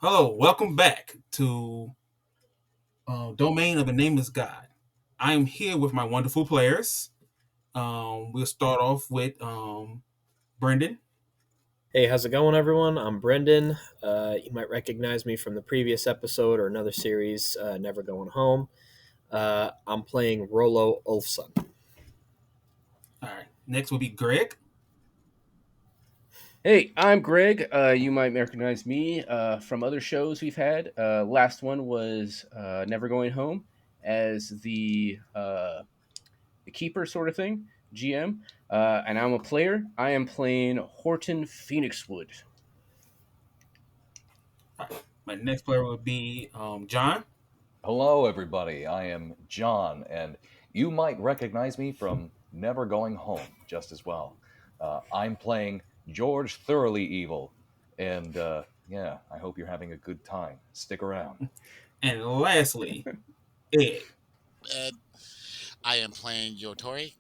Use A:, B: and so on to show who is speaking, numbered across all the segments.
A: Hello, welcome back to Domain of the Nameless God. I am here with my wonderful players. We'll start off with Brendan.
B: Hey, how's it going, everyone? I'm Brendan. You might recognize me from the previous episode or another series, Never Going Home. I'm playing Rollo Ulfson.
A: All right, next will be Greg.
C: Hey, I'm Greg. You might recognize me from other shows we've had. Last one was Never Going Home as the keeper sort of thing, GM. And I'm a player. I am playing Horton Phoenixwood.
A: All right, my next player will be John.
D: Hello, everybody. I am John, and you might recognize me from Never Going Home just as well. I'm playing George Thoroly'Evil, and yeah, I hope you're having a good time. Stick around.
A: And lastly, Ed.
E: Ed. I am playing Yatori,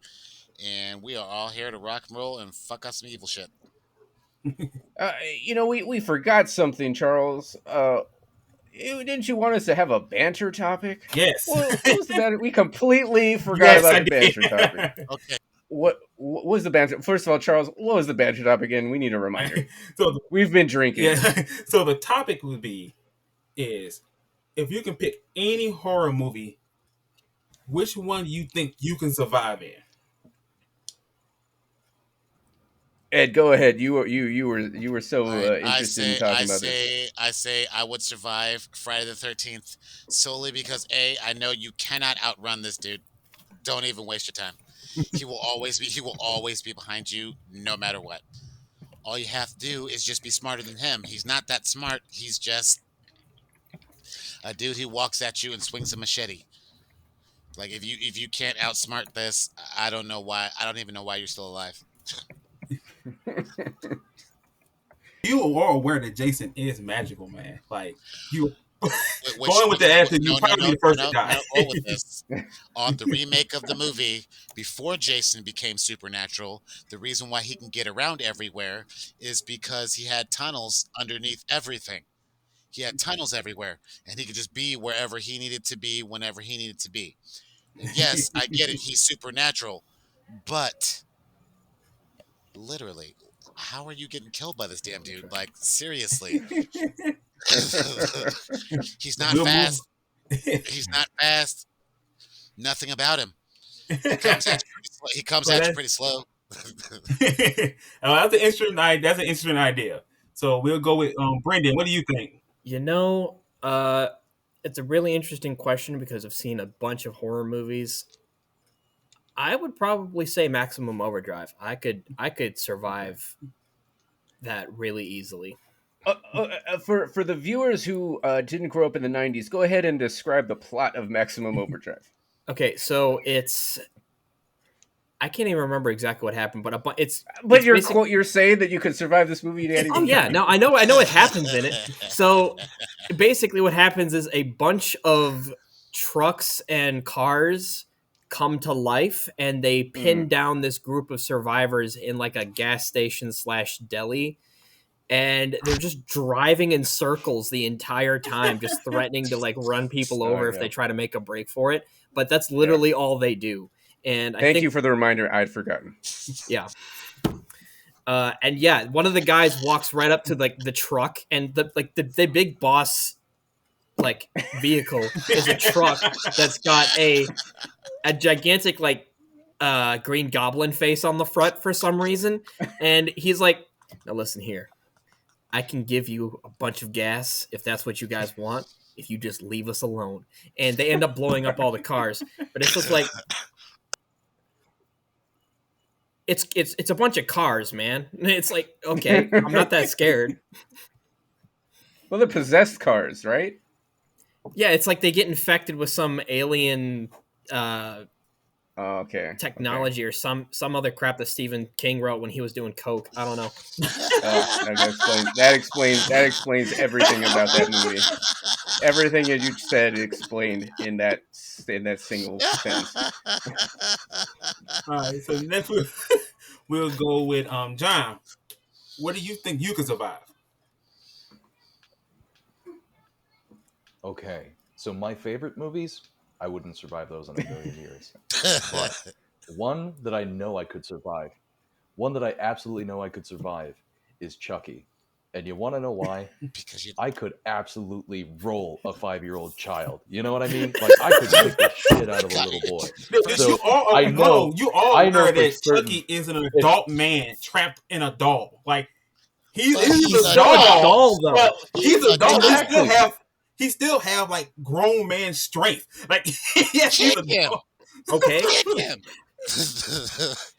E: and we are all here to rock and roll and fuck up some evil shit.
C: We forgot something, Charles. Didn't you want us to have a banter topic?
A: Yes.
C: What was the banter? We completely forgot about the banter topic.
E: Okay.
C: What was the banter? First of all, Charles, what was the banter topic again? We need a reminder.
A: So
C: We've been drinking.
A: yeah. So the topic would be is if you can pick any horror movie, which one you think you can survive in?
C: Ed, go ahead. You were so
E: Alright,
C: interested in talking about this.
E: I say I would survive Friday the 13th solely because A, I know you cannot outrun this dude. Don't even waste your time. He will always be behind you no matter what. All you have to do is just be smarter than him. He's not that smart. He's just a dude who walks at you and swings a machete. Like if you can't outsmart this, I don't know why. I don't even know why you're still alive.
A: You are aware that Jason is magical, man. Like you
E: Which,
A: going with the answer, you
E: no,
A: probably be the first to die.
E: go with this. On the remake of the movie, before Jason became supernatural, the reason why he can get around everywhere is because he had tunnels underneath everything. He had tunnels everywhere, and he could just be wherever he needed to be whenever he needed to be. And yes, I get it. He's supernatural, but literally, how are you getting killed by this damn dude? Like seriously, he's not
A: We'll
E: fast.
A: move.
E: He's not fast. Nothing about him. He comes at you pretty slow.
A: Oh, that's an interesting idea. That's an interesting idea. So we'll go with Brendan. What do you think?
B: You know, it's a really interesting question because I've seen a bunch of horror movies. I would probably say Maximum Overdrive. I could survive that really easily.
C: For the viewers who didn't grow up in the '90s, go ahead and describe the plot of Maximum Overdrive.
B: Okay, so I can't even remember exactly what happened, but it's
C: But
B: it's
C: you're saying that you could survive this movie.
B: Oh yeah, no, I know what happens in it. So basically, what happens is a bunch of trucks and cars come to life, and they pin down this group of survivors in like a gas station slash deli, and they're just driving in circles the entire time, just threatening to like run people over if they try to make a break for it. But that's literally all they do. And
C: Thank you for the reminder. I'd forgotten.
B: Yeah. And yeah, one of the guys walks right up to like the truck, and the big boss like vehicle is a truck that's got a gigantic like Green Goblin face on the front for some reason, and he's like, "Now listen here, I can give you a bunch of gas if that's what you guys want. If you just leave us alone." And they end up blowing up all the cars, but it's just like. It's a bunch of cars, man. It's like, okay, I'm not that scared.
C: Well, they're possessed cars, right?
B: Yeah, it's like they get infected with some alien technology or some other crap that Stephen King wrote when he was doing coke. I don't know.
C: That explains everything about that movie. Everything that you said explained in that single sentence.
A: All right, so next we'll go with John. What do you think you can survive?
D: Okay, so my favorite movies, I wouldn't survive those in a million years. But one that I know I could survive, one that I absolutely know I could survive, is Chucky. And you want to know why?
E: because you
D: I could absolutely roll a 5-year-old child. You know what I mean? Like I could kick the shit out of a little boy.
A: Because you
D: So
A: all
D: I
A: hold
D: know,
A: on, you all
D: I know
A: aware
D: for
A: that
D: certain.
A: Chucky is an adult man trapped in a doll. Like he's
E: But
A: he's
E: he's
A: a
E: a
B: Still a
A: doll,
B: doll though.
A: but he's a
E: a
A: doll.
D: Exactly.
A: He still have like grown man strength. Like yes, he's a
E: kick him.
A: doll.
B: Okay.
E: Kick him.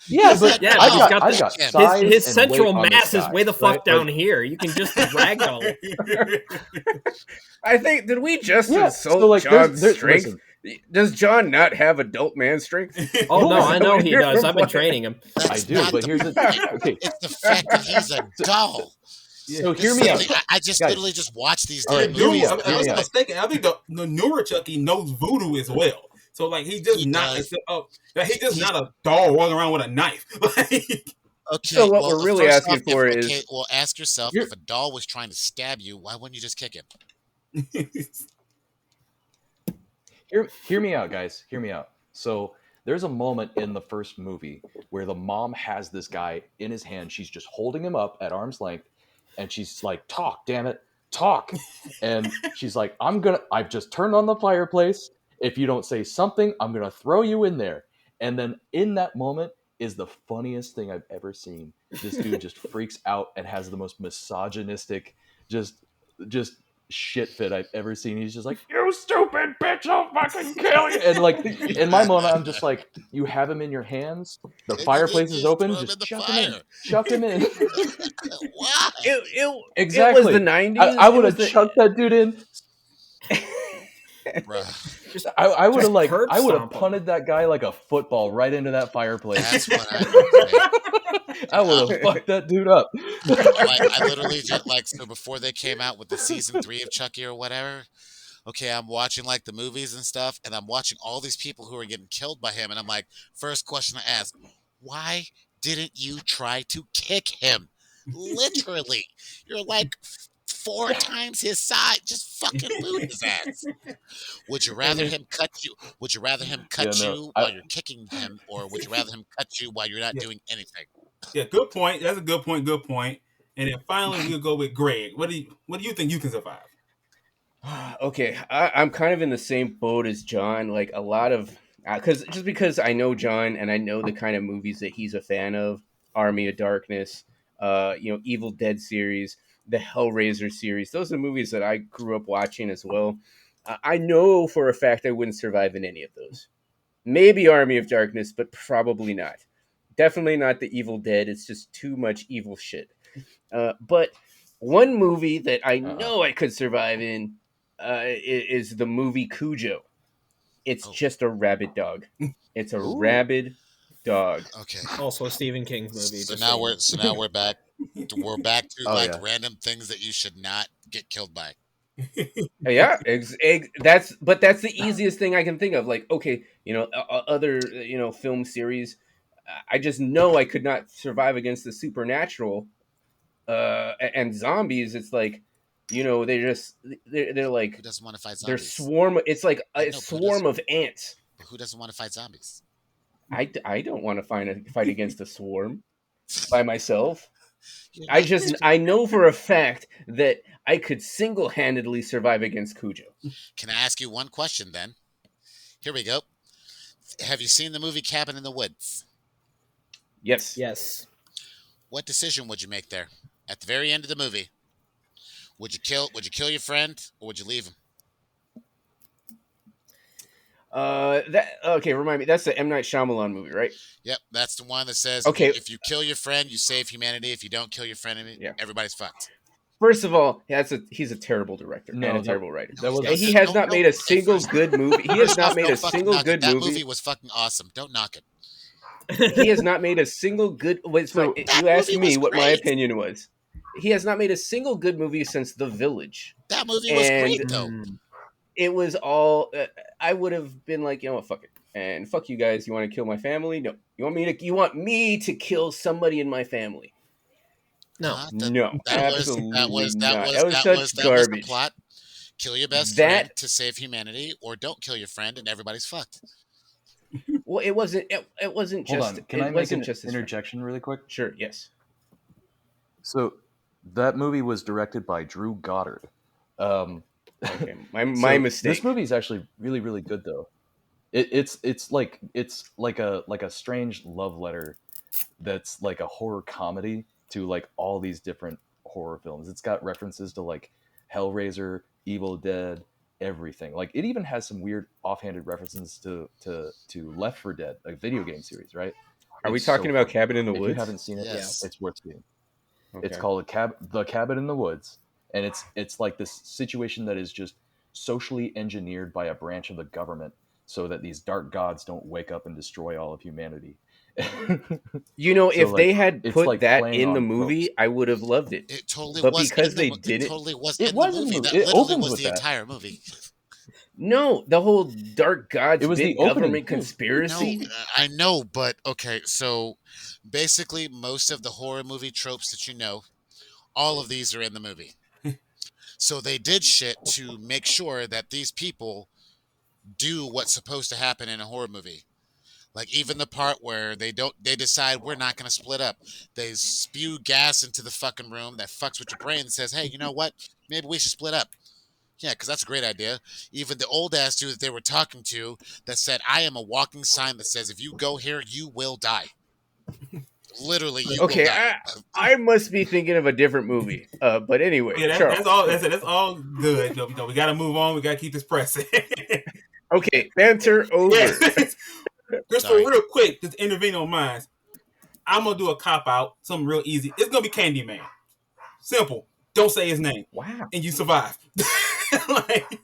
D: Yeah,
E: He's
D: but
E: a
B: Yeah,
D: I've
B: he's
E: doll.
D: got,
B: got
D: I've
B: the-
D: got
E: Kick him.
D: size
B: His
D: and
B: central
D: weight on
B: mass
D: this
B: is
D: guy,
B: way the fuck
D: right?
B: down
D: Like,
B: here. You can just ragdoll.
C: I think, did we just
D: yeah.
C: insult
D: So like,
C: John's
D: there's
C: strength?
D: listen.
C: Does John not have adult man strength?
B: Oh no,
D: Yeah.
B: I know he does. I've been training him.
E: That's
D: I do,
E: not
D: but
E: the
D: here's the
E: point.
D: okay.
E: It's the fact that he's a doll.
D: So
E: This
D: hear
E: is
D: me out,
E: something I just
D: guys.
E: literally just watched these
D: All
E: damn
D: right, hear me
E: movies.
D: out.
E: And
A: I'm
E: I was
A: not
E: like,
A: mistaken. I think the newer Chucky knows voodoo as well. So like he's just
E: He
A: not
E: does.
A: he's just
E: He's-
A: not a doll walking around with a knife. Like,
E: okay,
C: So what
E: well,
C: we're really
E: first
C: asking
E: off,
C: for
E: if,
C: is-
E: okay, well, ask yourself
D: Here-
E: if a doll was trying to stab you, why wouldn't you just kick him?
D: Hear me out, guys. Hear me out. So there's a moment in the first movie where the mom has this guy in his hand. She's just holding him up at arm's length, and she's like, "Talk, damn it, talk!" And she's like, I've just turned on the fireplace. If you don't say something, I'm gonna throw you in there." And then in that moment is the funniest thing I've ever seen. This dude just freaks out and has the most misogynistic, just shit fit I've ever seen. He's just like, "You stupid bitch, I'll fucking kill you." And like in my moment, I'm just like, you have him in your hands, the
E: And you
D: fireplace
E: just
D: is open,
E: throw him in
D: just
E: the
D: chuck him in.
E: fire.
D: Chuck him in.
E: Why?
C: It
D: Exactly.
C: was the 90s.
D: I would have chucked that dude in.
E: Bruh,
B: Just
D: I would have like
B: curb
D: I would have
B: stomp him.
D: punted that guy like a football right into that fireplace.
E: that's what I would say.
D: I would have fucked that dude up.
E: Like I literally just like so before they came out with the season 3 of Chucky or whatever. Okay, I'm watching like the movies and stuff, and I'm watching all these people who are getting killed by him, and I'm like, first question I ask, why didn't you try to kick him? Literally, you're like 4 times his size. Just fucking boot his ass. Would you rather him cut you? Would you rather him cut
D: Yeah, no,
E: you while you're kicking him, or would you rather him cut you while you're not
A: Yeah.
E: doing anything?
A: yeah, good point. That's a good point. Good point. And then finally, we'll go with Greg. What do you think you can survive?
C: Okay, I'm kind of in the same boat as John. Like a lot of, because I know John and I know the kind of movies that he's a fan of, Army of Darkness, Evil Dead series, the Hellraiser series. Those are movies that I grew up watching as well. I know for a fact I wouldn't survive in any of those. Maybe Army of Darkness, but probably not. Definitely not the Evil Dead. It's just too much evil shit. But one movie that I know I could survive in is the movie Cujo. It's just a rabid dog. It's a rabid dog.
E: Okay.
B: Also a Stephen King movie.
E: So
B: just
E: now
B: so you know.
E: we're back. We're back to
D: Oh,
E: like
D: yeah.
E: random things that you should not get killed by.
C: Yeah, that's the easiest thing I can think of. Like, okay, other film series. I just know I could not survive against the supernatural, and zombies. It's like, they're like
E: Who doesn't want to fight
C: they're
E: zombies?
C: swarm. It's like
E: I
C: a
E: know, but
C: swarm of ants.
E: Who doesn't want to fight zombies?
C: I don't want to fight against a swarm by myself.
E: You're
C: I
E: not-
C: know for a fact that I could single-handedly survive against Cujo.
E: Can I ask you one question then? Here we go. Have you seen the movie Cabin in the Woods?
C: Yes.
B: Yes.
E: What decision would you make there? At the very end of the movie, would you kill your friend or would you leave him?
C: Remind me. That's the M. Night Shyamalan movie, right?
E: Yep, that's the one that says
C: Okay.
E: if you kill your friend, you save humanity. If you don't kill your friend,
C: Yeah.
E: everybody's fucked.
C: First of all, he's a terrible director
D: No,
C: and a
D: that-
C: terrible writer.
D: that was-
C: He has not made a single good movie. He has
E: First
C: not
E: off,
C: made
E: don't
C: a
E: fucking
C: single
E: knock it.
C: good
E: That
C: movie.
E: movie was fucking awesome. Don't knock it.
C: He has not made a single good. Wait,
D: So-
E: That
C: you asked
E: movie
C: me
E: was
C: what my
E: great.
C: opinion was. He has not made a single good movie since The Village.
E: That movie was great
C: And-
E: though.
C: It was all. I would have been like, fuck it, and fuck you guys. You want to kill my family? No. You want me to kill somebody in my family?
B: No.
E: Huh?
C: No,
E: That was
C: absolutely
E: that was
C: not.
E: that was
C: That was
E: that
C: such
E: was that was the
C: garbage.
E: plot. Kill your best friend
C: That
E: to save humanity, or don't kill your friend and everybody's fucked.
C: well, it wasn't. It wasn't
D: Hold
C: just.
D: on, can
C: It
D: I make
C: wasn't
D: an
C: just his friend.
D: interjection really quick?
C: Sure. Yes.
D: So that movie was directed by Drew Goddard. Um,
C: Okay. My
D: so this
C: mistake.
D: movie is actually really really good though. It's like a strange love letter that's like a horror comedy to like all these different horror films. It's got references to like Hellraiser, Evil Dead, everything. Like it even has some weird offhanded references to Left 4 Dead, a video game series, right?
C: Are we
D: It's so
C: talking about
D: funny.
C: Cabin in the
D: If you
C: Woods?
D: haven't seen it,
B: Yeah.
E: Yes.
D: it's worth seeing. It's
C: Okay.
D: called The Cabin in the Woods, and it's like this situation that is just socially engineered by a branch of the government so that these dark gods don't wake up and destroy all of humanity.
C: You know,
D: So
C: if they
D: like
C: had
D: it's
C: put
D: like
C: that
D: playing
C: in the
D: on tropes.
C: movie, I would have loved it.
E: It totally
C: But
E: was
C: because
E: in the
C: they
E: mo- it
C: didn't,
E: totally was
D: It
E: in the
D: was in the
E: movie.
D: movie.
E: That
D: It
E: literally
D: opens
E: was
D: with
E: the
D: that.
E: entire movie.
C: no, the whole dark
D: It
C: gods,
D: was the
C: big
D: opening
C: government
D: too.
E: No,
C: conspiracy.
E: I know, but okay. So basically, most of the horror movie tropes that you know, all of these are in the movie. So they did shit to make sure that these people do what's supposed to happen in a horror movie. Like even the part where they decide we're not going to split up. They spew gas into the fucking room that fucks with your brain and says, "Hey, you know what? Maybe we should split up." Yeah, because that's a great idea. Even the old ass dude that they were talking to that said, "I am a walking sign that says if you go here, you will die. Literally, you will
C: Okay,
E: die."
C: I must be thinking of a different movie. But anyway,
A: Yeah, that's
C: Charles.
A: all. That's all good. We got to move on. We got to keep this pressing.
C: Okay, banter over.
A: Yes. Just for
E: Sorry.
A: real quick, just intervene on mine. I'm gonna do a cop out, something real easy. It's gonna be Candyman. Simple. Don't say his name,
C: Wow.
A: and you survive. Like,
E: You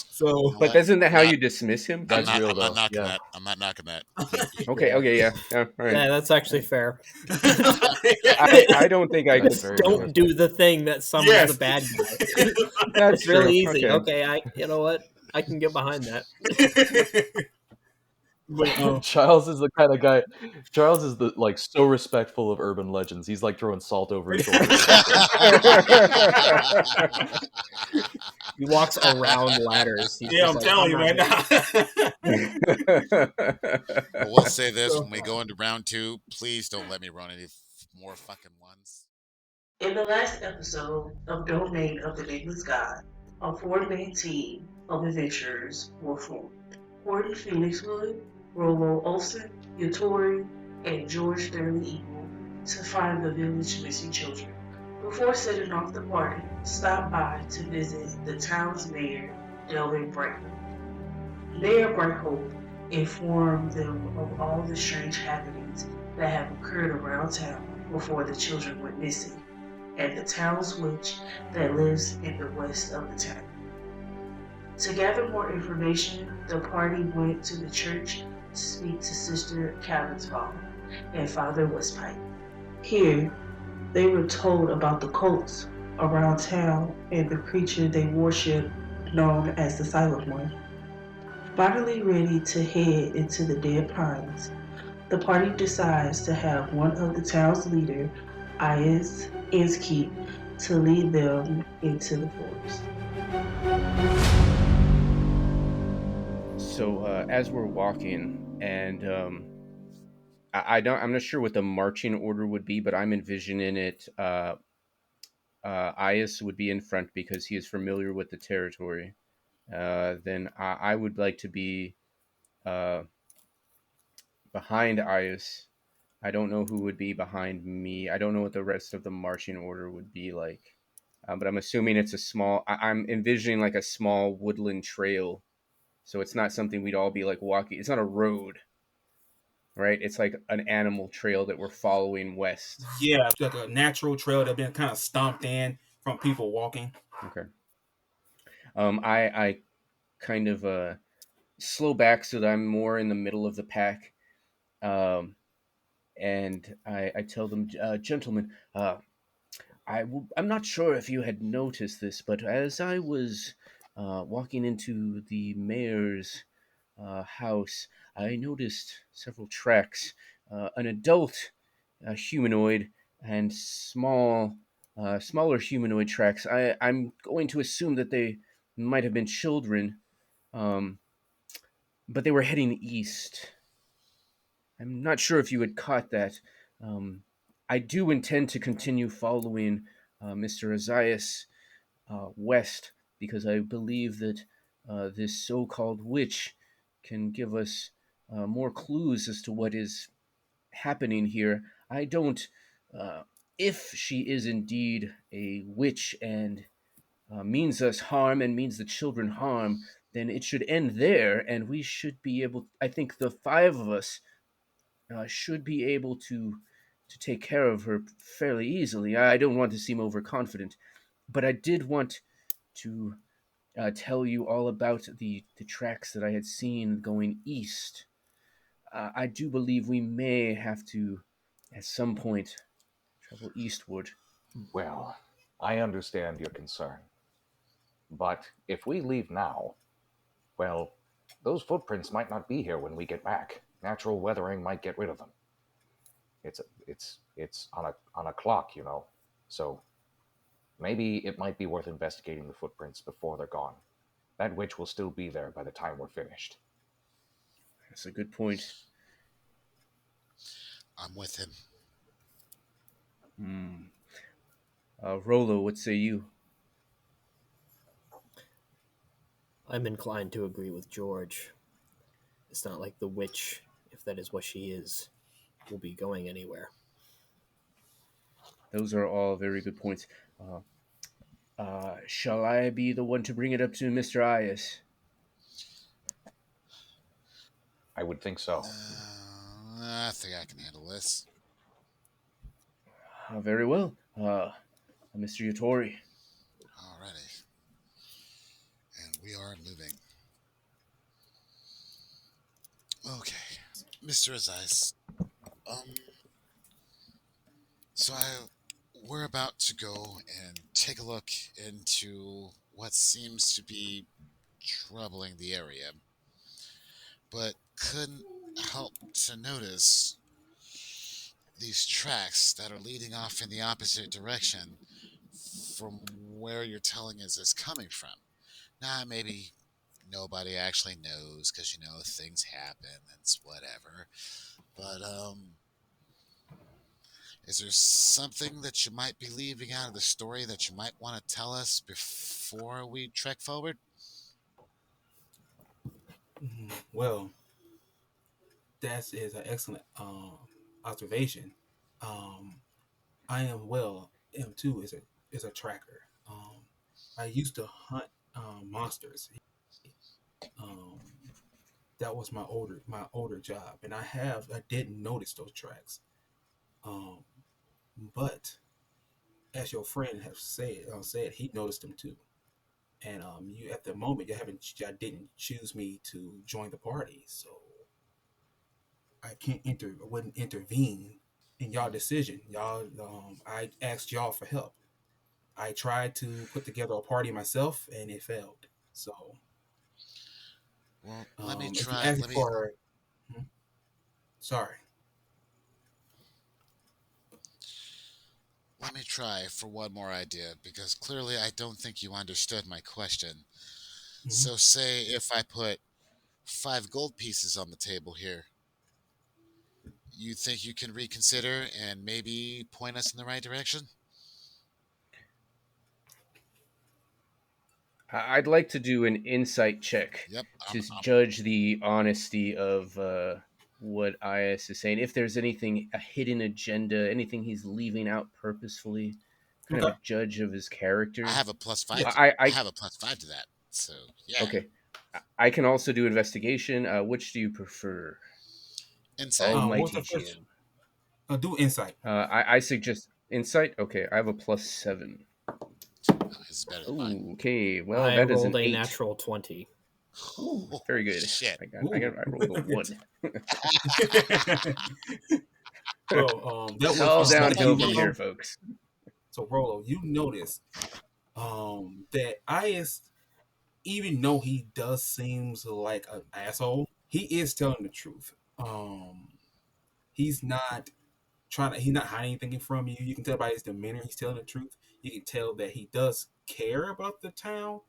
A: so,
E: know
C: But
E: what?
C: isn't that
E: I'm
C: how
E: not.
C: you dismiss him?
D: That's real
E: I'm not
D: though.
E: knocking
D: Yeah.
E: that. I'm not knocking that.
C: Okay,
B: Yeah.
C: okay, yeah. All right.
B: Yeah, that's actually fair.
C: I don't think I
D: That's
C: could.
D: very
B: Don't
D: fair.
B: do the thing that summons
A: yes.
B: the bad guy.
C: That's
B: It's really
C: true.
B: easy.
C: Okay.
B: Okay, you know what? I can get behind that.
A: But
D: Charles is the kind of guy. Charles is the like so respectful of urban legends. He's like throwing salt over his shoulder.
B: He walks around ladders. He's
A: yeah,
B: just
A: I'm
B: like,
A: telling
B: I'm
A: you,
B: not
A: man.
E: But we'll say this when we go into round two. Please don't let me run any more fucking ones.
F: In the last episode of Domain of the Nameless God, a four-man team of adventurers were formed. Horton Phoenixwood, Rollo, Ulfson, Yatori, and George Thoroly'Evil to find the village missing children. Before setting off the party, stop by to visit the town's mayor, Delvin Brighthope. Mayor Brighthope informed them of all the strange happenings that have occurred around town before the children went missing, and the town's witch that lives in the west of the town. To gather more information, the party went to the church to speak to Sister Calvin's father and Father Westpipe. Here, they were told about the cults around town and the creature they worship known as the Silent One. Finally ready to head into the Dead Pines, the party decides to have one of the town's leader, Ious, Inskeep, to lead them into the forest.
C: So as we're walking, and I don't, I'm not sure what the marching order would be, but I'm envisioning it. Ious would be in front because he is familiar with the territory. Then I would like to be uh, behind Ious. I don't know who would be behind me. I don't know what the rest of the marching order would be like. But I'm assuming it's a small. I'm envisioning like a small woodland trail, so it's not something we'd all be like walking. It's not a road, right? It's like an animal trail that we're following west.
A: Yeah, like a natural trail that been kind of stomped in from people walking.
C: Okay. I kind of slow back so that I'm more in the middle of the pack. Um, and I tell them, gentlemen, I'm not sure if you had noticed this, but as I was walking into the mayor's house, I noticed several tracks. An adult humanoid and smaller humanoid tracks. I'm going to assume that they might have been children, um, but they were heading east. I'm not sure if you had caught that. Um, I do intend to continue following Mr. Ious west because I believe that this so called witch can give us more clues as to what is happening here. I don't. Uh, if she is indeed a witch and means us harm and means the children harm, then it should end there, and we should be able. I think the five of us should be able to take care of her fairly easily. I don't want to seem overconfident, but I did want to tell you all about the tracks that I had seen going east. I do believe we may have to, at some point, travel eastward.
D: Well, I understand your concern. But if we leave now, well, those footprints might not be here when we get back. Natural weathering might get rid of them. It's on a clock, you know. So maybe it might be worth investigating the footprints before they're gone. That witch will still be there by the time we're finished.
C: That's a good point.
E: I'm with him.
C: Hmm. Rollo, what say you?
B: I'm inclined to agree with George. It's not like the witch, if that is what she is, will be going anywhere.
C: Those are all very good points. Shall I be the one to bring it up to Mr. Ious?
D: I would think so.
E: I think I can handle this.
C: Very well. Mr. Yatori.
E: Alrighty. And we are moving. Okay. Mr. Aziz. Um, we're about to go and take a look into what seems to be troubling the area, but couldn't help to notice these tracks that are leading off in the opposite direction from where you're telling us is coming from. Now, maybe nobody actually knows because, things happen and it's whatever. But, is there something that you might be leaving out of the story that you might want to tell us before we trek forward?
A: Well, that is an excellent observation. Um, I am well. M two is a tracker. I used to hunt monsters. Um, that was my older job, and I didn't notice those tracks. Um, but as your friend have said he noticed them too. And you at the moment you didn't choose me to join the party, so I wouldn't intervene in y'all decision. I asked y'all for help. I tried to put together a party myself, and it failed. So,
E: Well,
A: if you ask for, hmm, sorry.
E: let me try for one more idea because clearly I don't think you understood my question.
A: Hmm.
E: So, say if I put 5 gold pieces on the table here, you think you can reconsider and maybe point us in the right direction?
C: I'd like to do an insight check
E: Yep.
C: to judge the honesty of what Ious is saying. If there's anything, a hidden agenda, anything he's leaving out purposefully, kind of
A: Okay.
C: a judge of his
E: I
C: character.
E: have a plus
A: Yeah.
E: 5. I
C: I
E: have a plus 5 to that. So, yeah.
C: okay. I can also do investigation. Which do you prefer?
E: Insight.
A: What was the
C: Almighty
A: first?
C: GM.
A: Do insight.
C: I suggest insight. Okay, I have a +7.
E: Oh, his is better than mine.
C: Ooh, okay, well
B: I
C: that is an
B: rolled a
C: 8.
B: natural 20.
C: Ooh,
E: Oh,
C: very good.
E: shit.
A: Ooh.
C: I rolled a 1.
A: Well, that
C: It's
A: was
C: all
A: as
C: downhill
A: you
C: from here, folks.
A: so Rollo, you notice that Ias, even though he does seems like an asshole, he is telling the truth. He's not he's not hiding anything from you. You can tell by his demeanor he's telling the truth. You can tell that he does care about the town,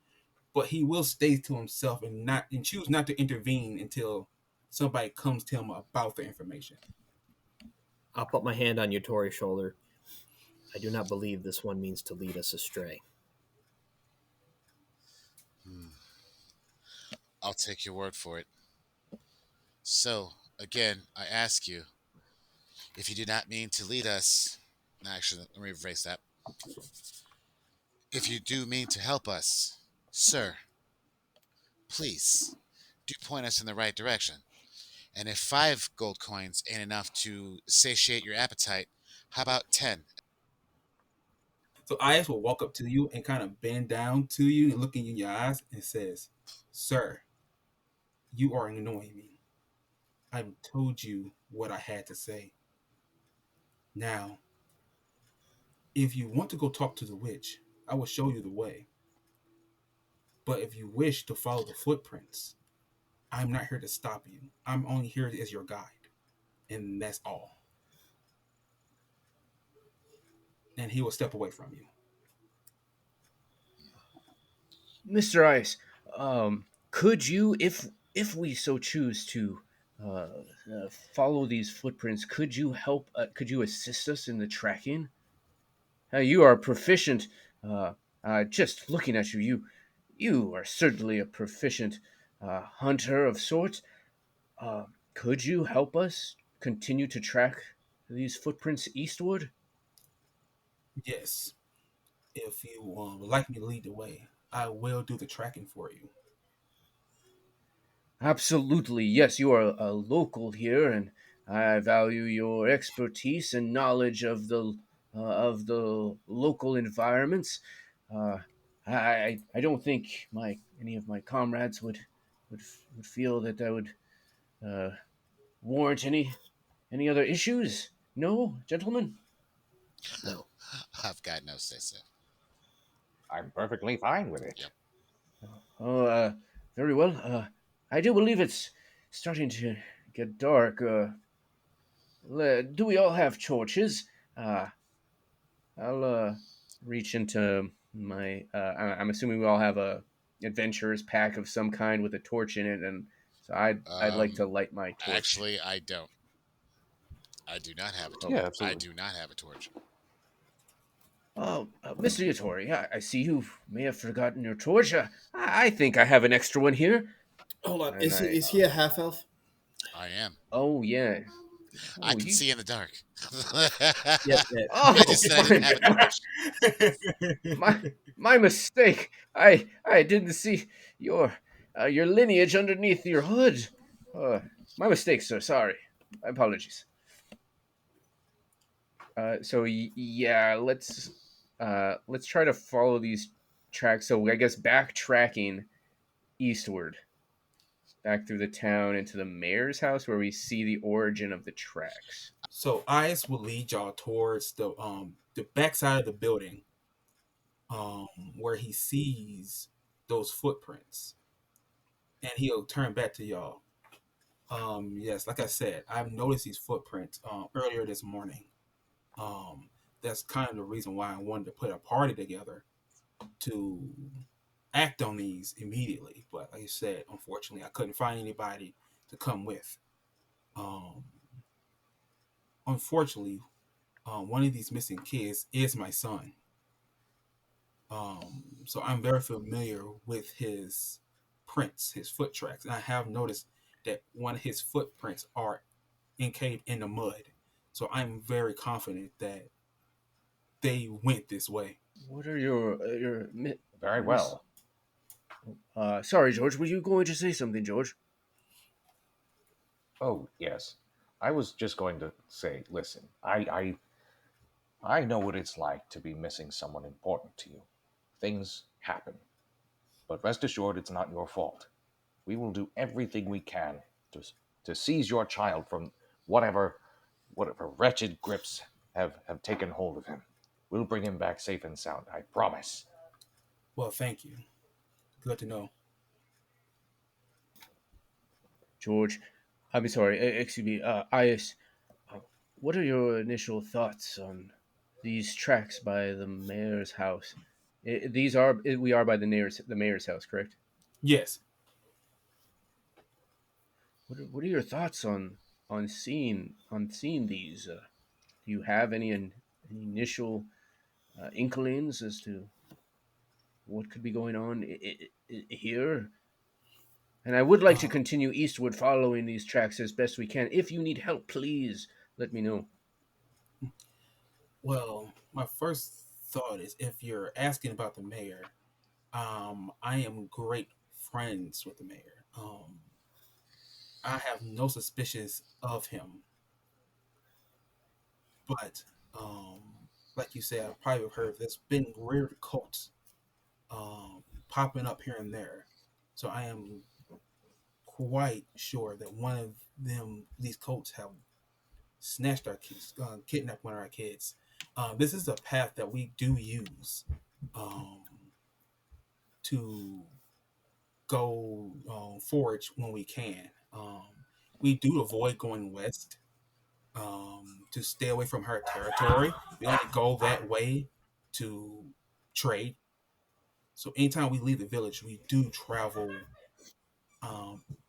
A: but he will stay to himself and choose not to intervene until somebody comes to him about the information.
B: I'll put my hand on Yatori's shoulder. I do not believe this one means to lead us astray.
E: Hmm. I'll take your word for it. So, again, I ask you, if you do not mean to lead us, no, actually, let me rephrase that. If you do mean to help us, sir, please do point us in the right direction. And if 5 gold coins ain't enough to satiate your appetite, how about 10?
A: So Ious will walk up to you and kind of bend down to you and looking in your eyes and says, "Sir, you are annoying me. I've told you what I had to say. Now, if you want to go talk to the witch, I will show you the way. But if you wish to follow the footprints, I'm not here to stop you. I'm only here as your guide. And that's all." And he will step away from you.
C: Mr. Ice, could you, if we so choose to follow these footprints, could you help? Could you assist us in the tracking? You are proficient. Uh, just looking at you, you are certainly a proficient hunter of sorts. Could you help us continue to track these footprints eastward?
A: Yes, if you would like me to lead the way, I will do the tracking for you.
C: Absolutely, yes. You are a local here, and I value your expertise and knowledge of the local environments. Uh, I don't think my any of my comrades would would feel that that would uh, warrant any other issues. No, gentlemen.
B: No.
E: I've got no say so.
D: I'm perfectly fine with it.
E: Yep.
C: Oh, very well. I do believe it's starting to get dark. Do we all have torches? Uh, I'll reach into my. I'm assuming we all have a adventurer's pack of some kind with a torch in it, and so I'd like to light my torch.
E: Actually, I don't. I do not have a
C: Oh,
E: torch.
D: Yeah,
E: I
D: absolutely.
E: do not have a torch.
C: Mr. Yatori, I see you may have forgotten your torch. I think I have an extra one here,
B: Hold on.
C: and I.
B: Is he a half elf?
E: I am.
C: Oh yeah.
E: I
C: Oh
E: can
C: you.
E: see in the dark.
B: Yep. Yep.
E: I
C: Oh
E: just said I
C: my
E: didn't have a
C: God.
E: torch.
C: my my mistake. I didn't see your lineage underneath your hood. Uh, my mistake, sir. Sorry. My apologies. Yeah, let's try to follow these tracks. So I guess backtracking eastward, back through the town into the mayor's house where we see the origin of the tracks.
A: So Ice will lead y'all towards the backside of the building, um, where he sees those footprints, and he'll turn back to y'all. Yes, like I said, I've noticed these footprints earlier this morning. Um, that's kind of the reason why I wanted to put a party together to act on these immediately. But like I said, unfortunately, I couldn't find anybody to come with. Um, Unfortunately, one of these missing kids is my son. So I'm very familiar with his prints, his foot tracks, and I have noticed that one of his footprints are encaved in the mud. So I'm very confident that they went this way.
C: What are your
D: Very
C: miss?
D: well.
C: Sorry, George. Were you going to say something, George?
D: Oh, yes. I was just going to say, listen, I know what it's like to be missing someone important to you. Things happen. But rest assured, it's not your fault. We will do everything we can to, to seize your child from whatever wretched grips have taken hold of him. We'll bring him back safe and sound, I promise.
A: Well, thank you. Good to know.
C: George, I'm sorry. Excuse me. Ious, uh, what are your initial thoughts on these tracks by the mayor's house? We are by the mayor's house, correct?
A: Yes.
C: What are your thoughts on seeing these? Do you have any initial inklings as to what could be going on here? And I would like to
A: Uh,
C: continue eastward following these tracks as best we can. If you need help, please let me know.
A: well, my first thought is if you're asking about the mayor, I am great friends with the mayor. I have no suspicions of him, but um, like you said, I probably have heard there's been weird cults popping up here and there. So I am quite sure that one of these cults, have snatched our kids, kidnapped one of our kids. This is a path that we do use um, to go forage when we can. We do avoid going west to stay away from her territory. We only go that way to trade. So anytime we leave the village, we do travel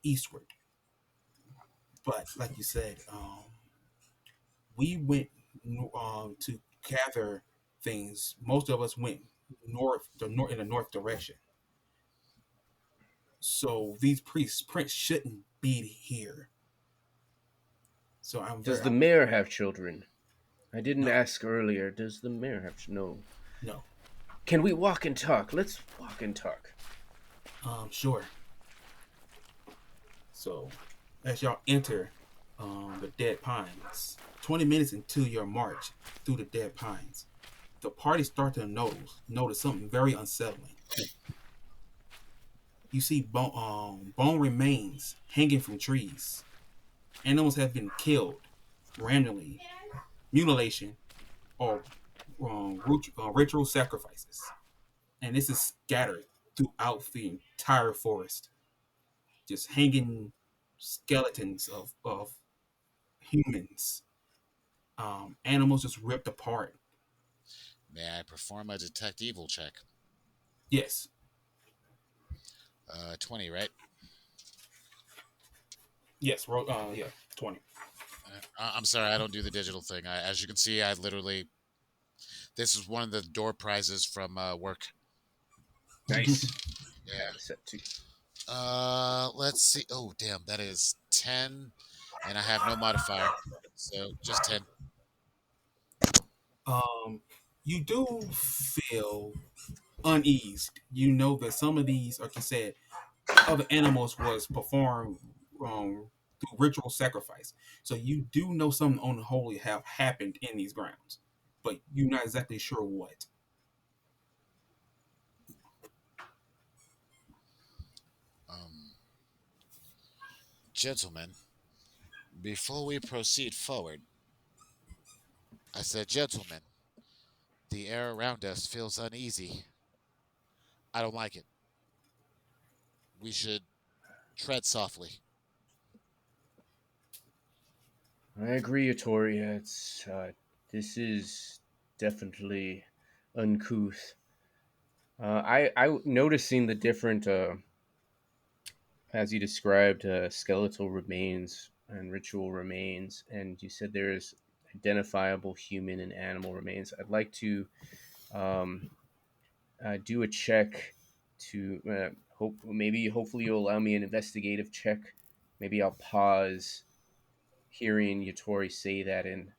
A: eastward. But like you said, we went to gather things. Most of us went in the north direction. So these prints shouldn't be here. So I'm
C: Does
A: very
C: the mayor have children? I didn't
A: no,
C: ask earlier. Does the mayor have no?
A: no.
C: Can we walk and talk? Let's walk and talk.
A: Sure. So as y'all enter the dead pines, 20 minutes into your march through the dead pines, the party starts to notice something very unsettling. You see bone remains hanging from trees. Animals have been killed randomly, mutilation, or ritual sacrifices. And this is scattered throughout the entire forest. Just hanging skeletons of humans. Animals just ripped apart.
E: May I perform a detect evil check?
A: Yes,
E: 20, right?
A: yes, yeah, 20.
E: I'm sorry, I don't do the digital thing. As you can see, I literally this is one of the door prizes from work.
C: Nice. I
E: Yeah.
C: have a set too.
E: Let's see. Oh, damn, that is 10, and I have no modifier, so just 10.
A: um, you do feel uneased. You know that some of these, like you said, other animals was performed through ritual sacrifice. So you do know something unholy have happened in these grounds, but you're not exactly sure what.
E: Um, Gentlemen, before we proceed forward, I said, gentlemen, the air around us feels uneasy. I don't like it. We should tread softly.
C: I agree, Yatori. This is definitely uncouth. I noticing the different, as you described, skeletal remains and ritual remains, and you said there is identifiable human and animal remains. I'd like to um, do a check to hopefully you'll allow me an investigative check. Maybe I'll pause hearing Yatori say that and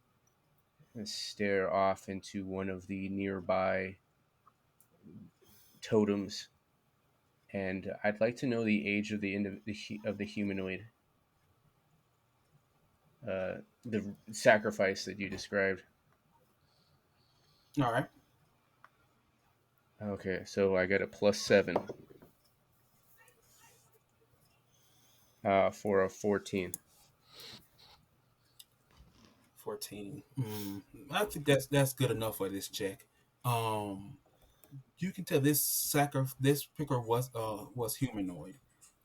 C: stare off into one of the nearby totems. And I'd like to know the age of the humanoid, the sacrifice that you described.
A: All right.
C: Okay, so I got a +7 for a 14.
A: 14. I think that's good enough for this check. Um, you can tell this picker was humanoid.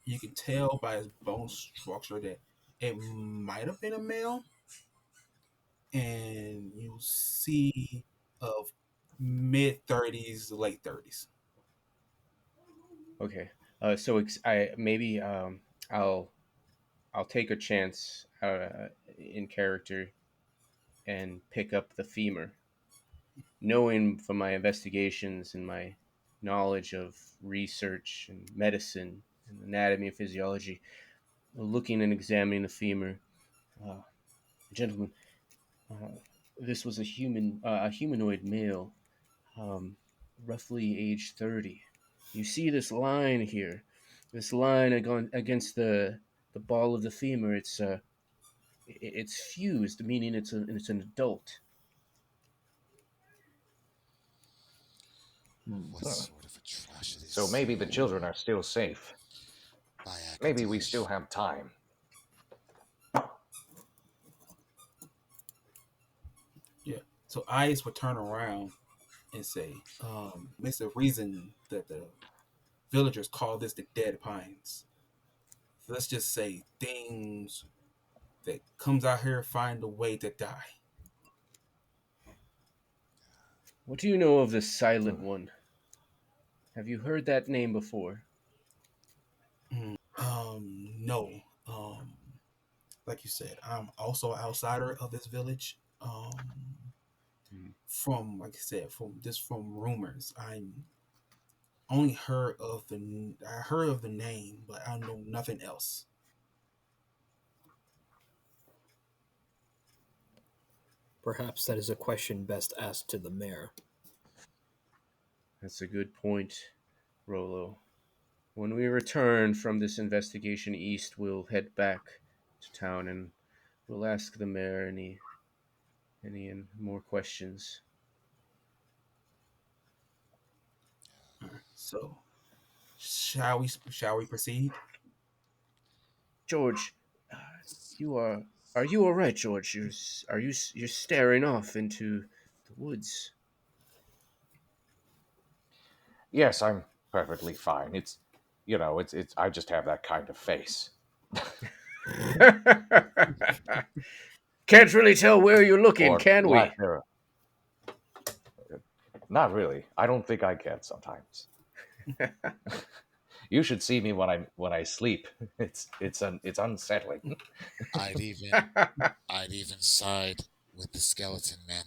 A: You can tell by his bone structure that it might have been a male, and you see of mid-30s, late 30s.
C: Okay. So I maybe I'll I'll take a chance in character and pick up the femur, knowing from my investigations and my knowledge of research and medicine and anatomy and physiology, looking and examining the femur. Uh, Gentlemen, uh, this was a humanoid male, um, roughly age 30. You see this line here, this line against the ball of the femur. It's fused, meaning it's an adult.
E: What sort of atrocities?
D: So maybe the children are still safe.
E: By
D: Maybe we
E: Akatosh.
D: still have time.
A: Yeah. So Ious would turn around and say, "It's the reason that the villagers call this the Dead Pines. Let's just say things that comes out here find a way to die."
C: What do you know of the Silent One? Have you heard that name before?
A: No. Like you said, I'm also an outsider of this village. From like I said, from rumors, I heard of the name, but I know nothing else.
B: Perhaps that is a question best asked to the mayor.
C: That's a good point, Rollo. When we return from this investigation east, we'll head back to town and we'll ask the mayor any more questions.
A: So, shall we proceed?
C: George, uh, are you all right, George? You're staring off into the woods.
D: Yes, I'm perfectly fine. It's I just have that kind of face.
C: Can't really tell where you're looking,
D: Or
C: can we?
D: lack thereof. Not really. I don't think I can sometimes. You should see me when I sleep. It's unsettling.
E: I'd even I'd even side with the skeleton men.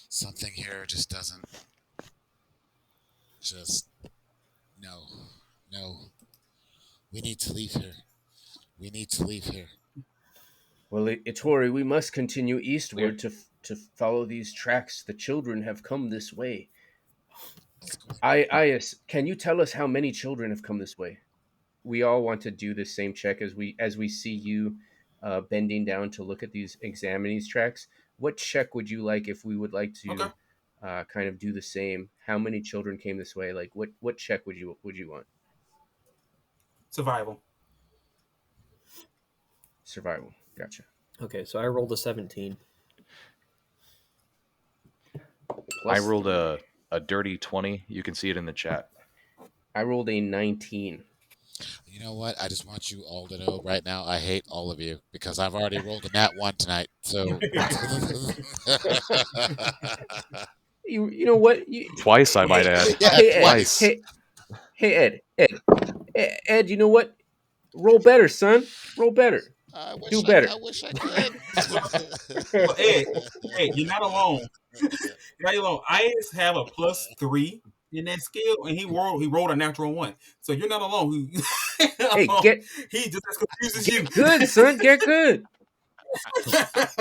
E: Something here just doesn't. Just no, no. We need to leave here. We need to leave here.
C: Well, Yatori, we must continue
D: We're
C: eastward to follow these tracks. The children have come this way.
E: Let's go.
C: Ious, can you tell us how many children have come this way? We all want to do the same check as we see you bending down to look at these examine these tracks. What check would you like if we would like
A: Okay.
C: to kind of do the same? How many children came this way? Like what check would you want?
A: Survival.
C: Survival. Gotcha.
B: Okay, so I rolled a 17.
C: Plus
D: I rolled a dirty 20. You can see it in the chat.
C: I rolled a 19.
E: You know what? I just want you all to know right now. I hate all of you because I've already rolled a nat one tonight. So
C: You know what?
D: Twice, I might add.
E: Yeah,
C: Hey Ed.
D: twice.
C: Hey Ed. Ed. You know what? Roll better, son. Roll better.
E: I wish
C: Do better.
E: I wish I could.
A: Well, Ed, you're not alone. You're not alone. I just have a +3 in that skill, and he rolled a natural 1. So you're not alone.
C: Hey,
A: He just as confused as you.
C: get good, son. Get good.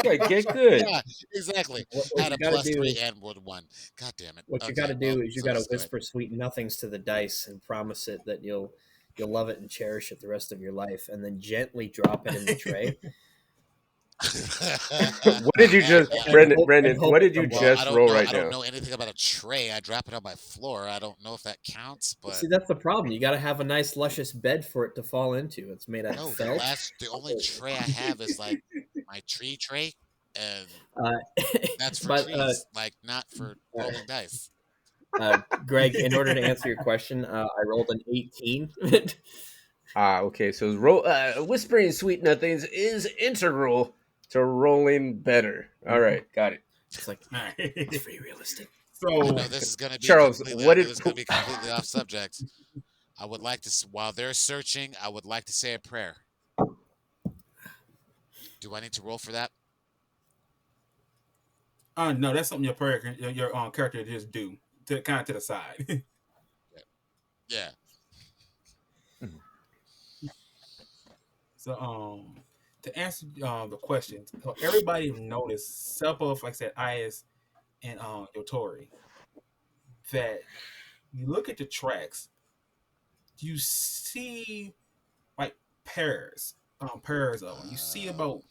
C: Yeah, get good.
E: Yeah, exactly.
B: What
E: Had
B: you
E: a
B: gotta
E: +3
B: do-
E: and would 1. God damn it.
B: What you
E: Okay,
B: got to do
E: well,
B: is you
E: so
B: got to
E: let's go ahead.
B: whisper sweet nothings to the dice and promise it that you'll love it and cherish it the rest of your life, and then gently drop it in the tray.
C: What did you just, Brendan?
B: and hope
C: What
B: it
C: did you
B: comes
E: Well,
C: just roll right
E: I don't
C: now?
E: know anything about a tray. I drop it on my floor. I don't know if that counts, but
B: See, that's the problem. You got to have a nice, luscious bed for it to fall into. It's made out
E: no,
B: of felt.
E: the only tray I have is like my tree tray, and
B: Uh,
E: that's for
B: but
E: trees, like not for rolling dice.
B: Greg, in order to answer your question, I rolled an 18.
C: Okay. So whispering sweet nothings is integral to rolling better. All right, got it.
B: It's like
A: All right.
B: it's pretty realistic.
E: I
A: So
E: know this is going to be
C: Charles,
E: completely. I
C: what
E: know
C: did
E: this is going to be completely off subject. I would like to, while they're searching, I would like to say a prayer. Do I need to roll for that?
A: no, that's something your character just do to kind of to the side.
E: Yeah.
A: So to answer the questions, so everybody noticed, except of like I said, Ious and Yatori, that you look at the tracks, you see like pairs of them. You see about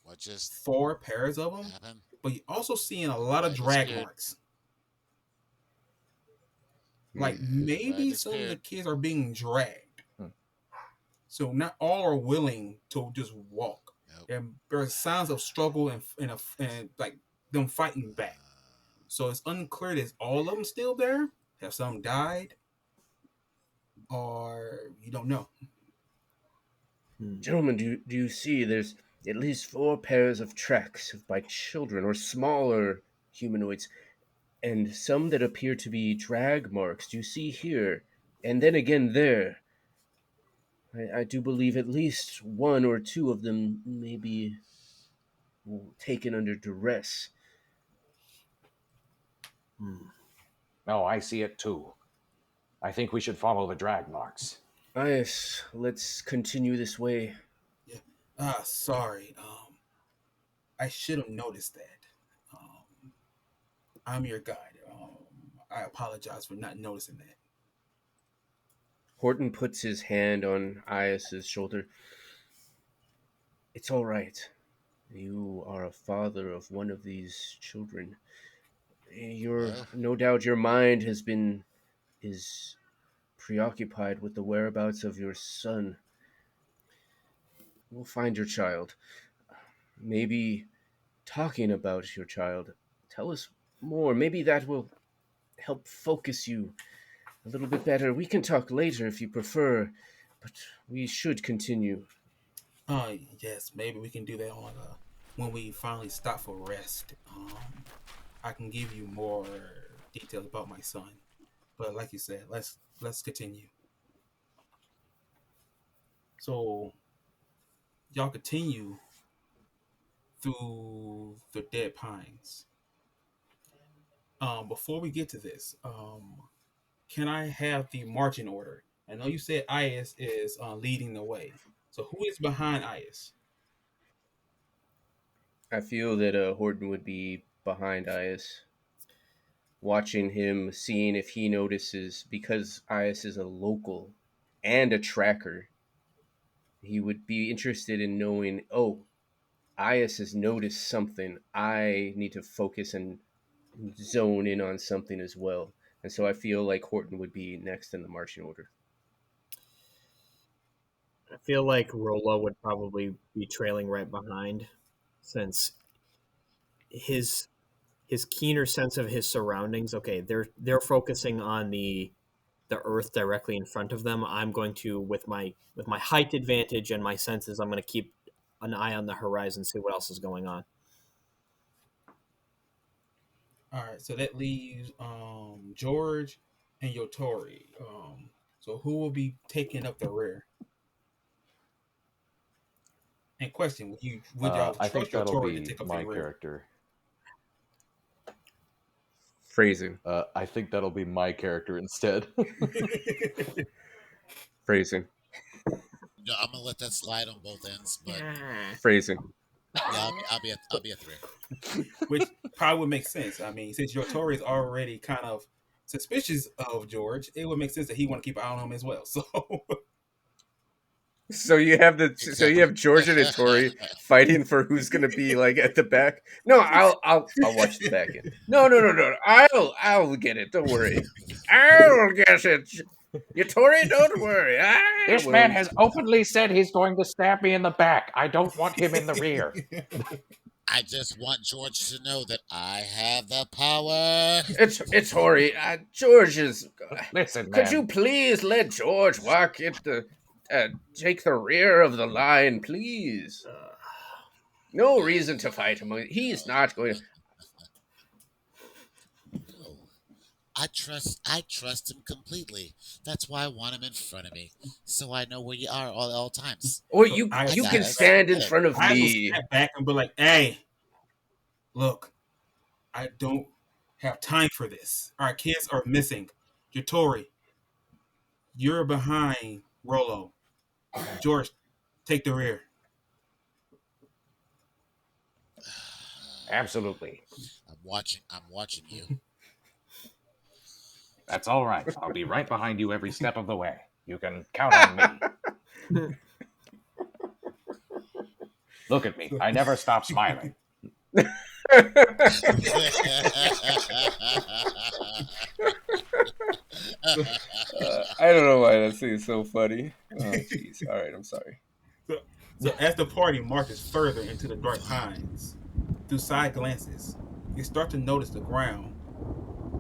E: What just
A: 4 pairs of them,
E: happened?
A: but you also seeing a lot of
E: Everybody
A: drag
E: disappeared.
A: marks.
C: Hmm.
A: Like
E: Everybody
A: maybe some of the
E: disappeared.
A: kids are being dragged,
D: Hmm.
A: so not all are willing to just walk.
E: Nope.
A: And there are signs of struggle and like them fighting back. So it's unclear is all of them still there? Have some died? Or you don't know.
C: Gentlemen, do you see there's at least 4 pairs of tracks by children or smaller humanoids, and some that appear to be drag marks. Do you see here? And then again there. I do believe at least 1 or 2 of them may be taken under duress.
D: No, I see it too. I think we should follow the drag marks.
C: Yes, let's continue this way.
A: Yeah. Sorry. I should have noticed that. I'm your guide. I apologize for not noticing that.
C: Horton puts his hand on Ious' shoulder. It's all right. You are a father of one of these children.
E: Well,
C: No doubt your mind is preoccupied with the whereabouts of your son. We'll find your child. Maybe talking about your child. Tell us more. Maybe that will help focus you a little bit better. We can talk later if you prefer, but we should continue.
A: Yes, maybe we can do that on when we finally stop for rest. I can give you more details about my son. But like you said, let's continue. So y'all continue through the dead pines. Before we get to this, can I have the marching order? I know you said Ious is leading the way. So who is behind Ious?
C: I feel that Horton would be behind Ious, watching him, seeing if he notices, because Ious is a local and a tracker. He would be interested in knowing, oh, Ious has noticed something. I need to focus and zone in on something as well. And so I feel like Horton would be next in the marching order.
B: I feel like Rollo would probably be trailing right behind, since his his keener sense of his surroundings. Okay, they're focusing on the earth directly in front of them. I'm going to, with my height advantage and my senses, I'm going to keep an eye on the horizon, see what else is going on.
A: All right, so that leaves George and Yotori. So who will be taking up the rear? And question: would y'all
D: I think
A: trust
D: that'll
A: Yotori to
D: be
A: take up the
D: my
A: rear?
D: character.
C: Phrasing.
D: I think that'll be my character instead.
C: Phrasing.
E: no, I'm gonna let that slide on both ends, but
C: Phrasing.
E: yeah, I'll be a 3.
A: Which probably would make sense. I mean, since Yotori is already kind of suspicious of George, it would make sense that he want to keep an eye on him as well. So
C: So you have
E: Exactly.
C: George and Tori fighting for who's gonna be like at the back. No, I'll watch the back end. No. I'll get it. Don't worry. I'll get it. Tori, don't worry. I
D: This man
C: will.
D: has openly said he's going to stab me in the back. I don't want him in the rear.
E: I just want George to know that I have the power.
C: It's Tori. George is.
D: Listen,
C: Could you
D: man.
C: please let George walk at the take the rear of the line, please? No reason to fight him. He's not going.
E: I trust him completely. That's why I want him in front of me, so I know where you are all times.
C: Or
A: So I
E: I
C: you
E: got
C: can
E: this.
C: stand in
E: Get it?
C: front of
A: I will
C: me.
A: step back and be like, "Hey, look, I don't have time for this. Our kids are missing. Yatori, you're behind Rollo. George, take the rear."
D: Absolutely.
E: I'm watching you.
D: That's all right. I'll be right behind you every step of the way. You can count on me. Look at me.
A: So,
D: I never stop smiling.
A: so,
C: I don't know why that scene is so funny. Oh, jeez. All right, I'm sorry.
A: so, so as the party marches further into the dark pines, through side glances, you start to notice the ground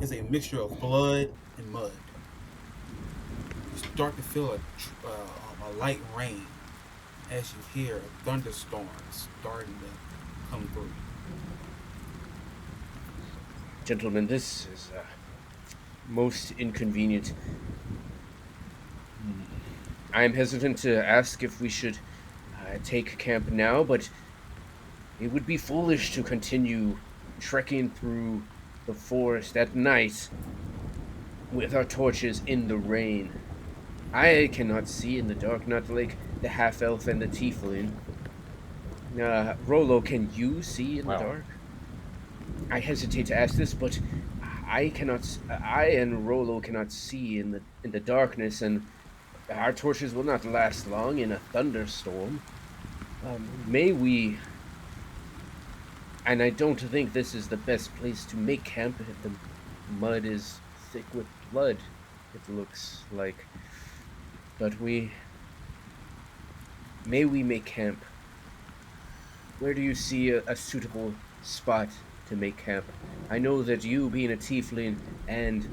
A: is a mixture of blood and mud. You start to feel a light rain as you hear a thunderstorm starting to come through.
C: Gentlemen, this is most inconvenient. I am hesitant to ask if we should take camp now, but it would be foolish to continue trekking through the forest at night with our torches in the rain. I cannot see in the dark, not like the half elf and the tiefling. Rollo, can you see in the
D: Well,
C: dark? I hesitate to ask this, but I cannot. I and Rollo cannot see in the darkness, and our torches will not last long in a thunderstorm. May we? And I don't think this is the best place to make camp. If the mud is thick with blood, it looks like. But may we make camp? Where do you see a suitable spot to make camp? I know that you, being a tiefling, and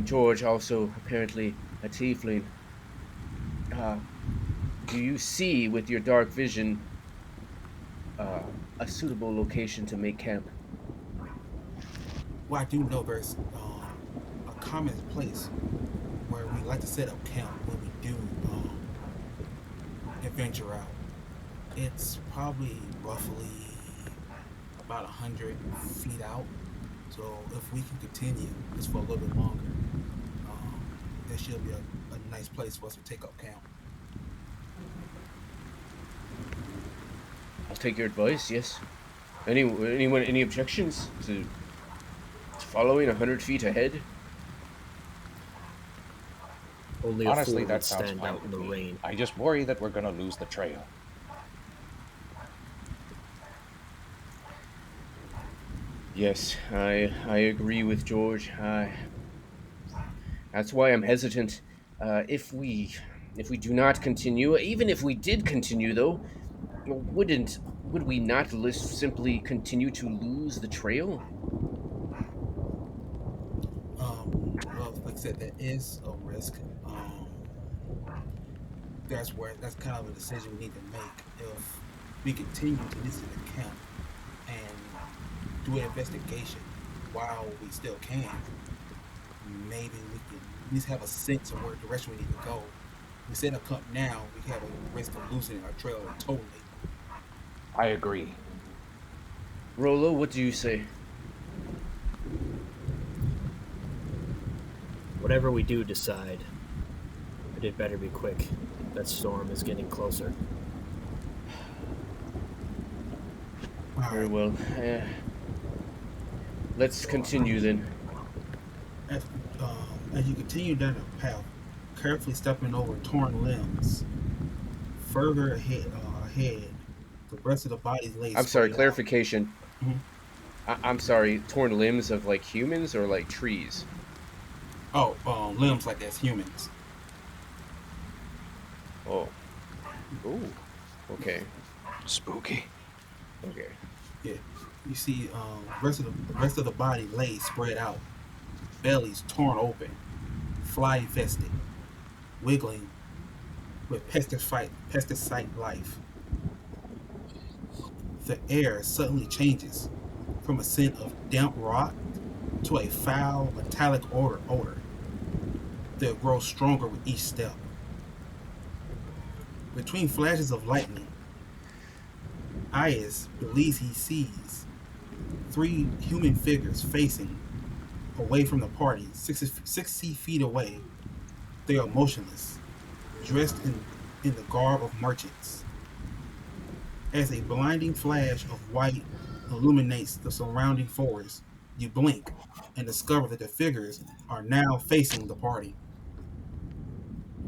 C: George also apparently a tiefling. Uh, do you see with your dark vision uh, a suitable location to make camp?
A: Well, I do know there's a common place where we like to set up camp when we do adventure out. It's probably roughly about 100 feet out. So if we can continue just for a little bit longer, there should be a nice place for us to take up camp.
C: I'll take your advice. Yes. Anyone? Any objections to following 100 feet ahead?
B: Only a
D: honestly,
B: fool would
D: that sounds
B: stand
D: fine
B: out in
D: with
B: the
D: me.
B: rain.
D: I just worry that we're going to lose the trail.
C: Yes, I agree with George. That's why I'm hesitant. If we do not continue, even if we did continue, though, would we not simply continue to lose the trail?
A: Well, like I said, there is a risk. That's kind of a decision we need to make. If we continue to visit the camp and do an investigation while we still can, maybe we can at least have a sense of where direction we need to go. If we set up camp now, we have a risk of losing our trail totally.
D: I agree.
C: Rollo, what do you say?
B: Whatever we do decide, it had better be quick. That storm is getting closer.
A: All
C: Very
A: right.
C: well. Let's continue then.
A: As, as you continue down the path, carefully stepping over torn limbs, further ahead, the rest of the body lays
C: I'm sorry.
A: spread out.
C: Clarification.
A: Mhm.
C: I'm sorry. Torn limbs of like humans or like trees?
A: Oh, limbs like as humans.
C: Oh. Ooh. Okay.
D: Spooky.
C: Okay.
A: Yeah, you see, the rest of the body lays spread out, bellies torn open, fly infested, wiggling with pesticide life. The air suddenly changes from a scent of damp rot to a foul, metallic odor that grows stronger with each step. Between flashes of lightning, Ious believes he sees three human figures facing away from the party, 60 feet away. They are motionless, dressed in the garb of merchants. As a blinding flash of white illuminates the surrounding forest, you blink and discover that the figures are now facing the party.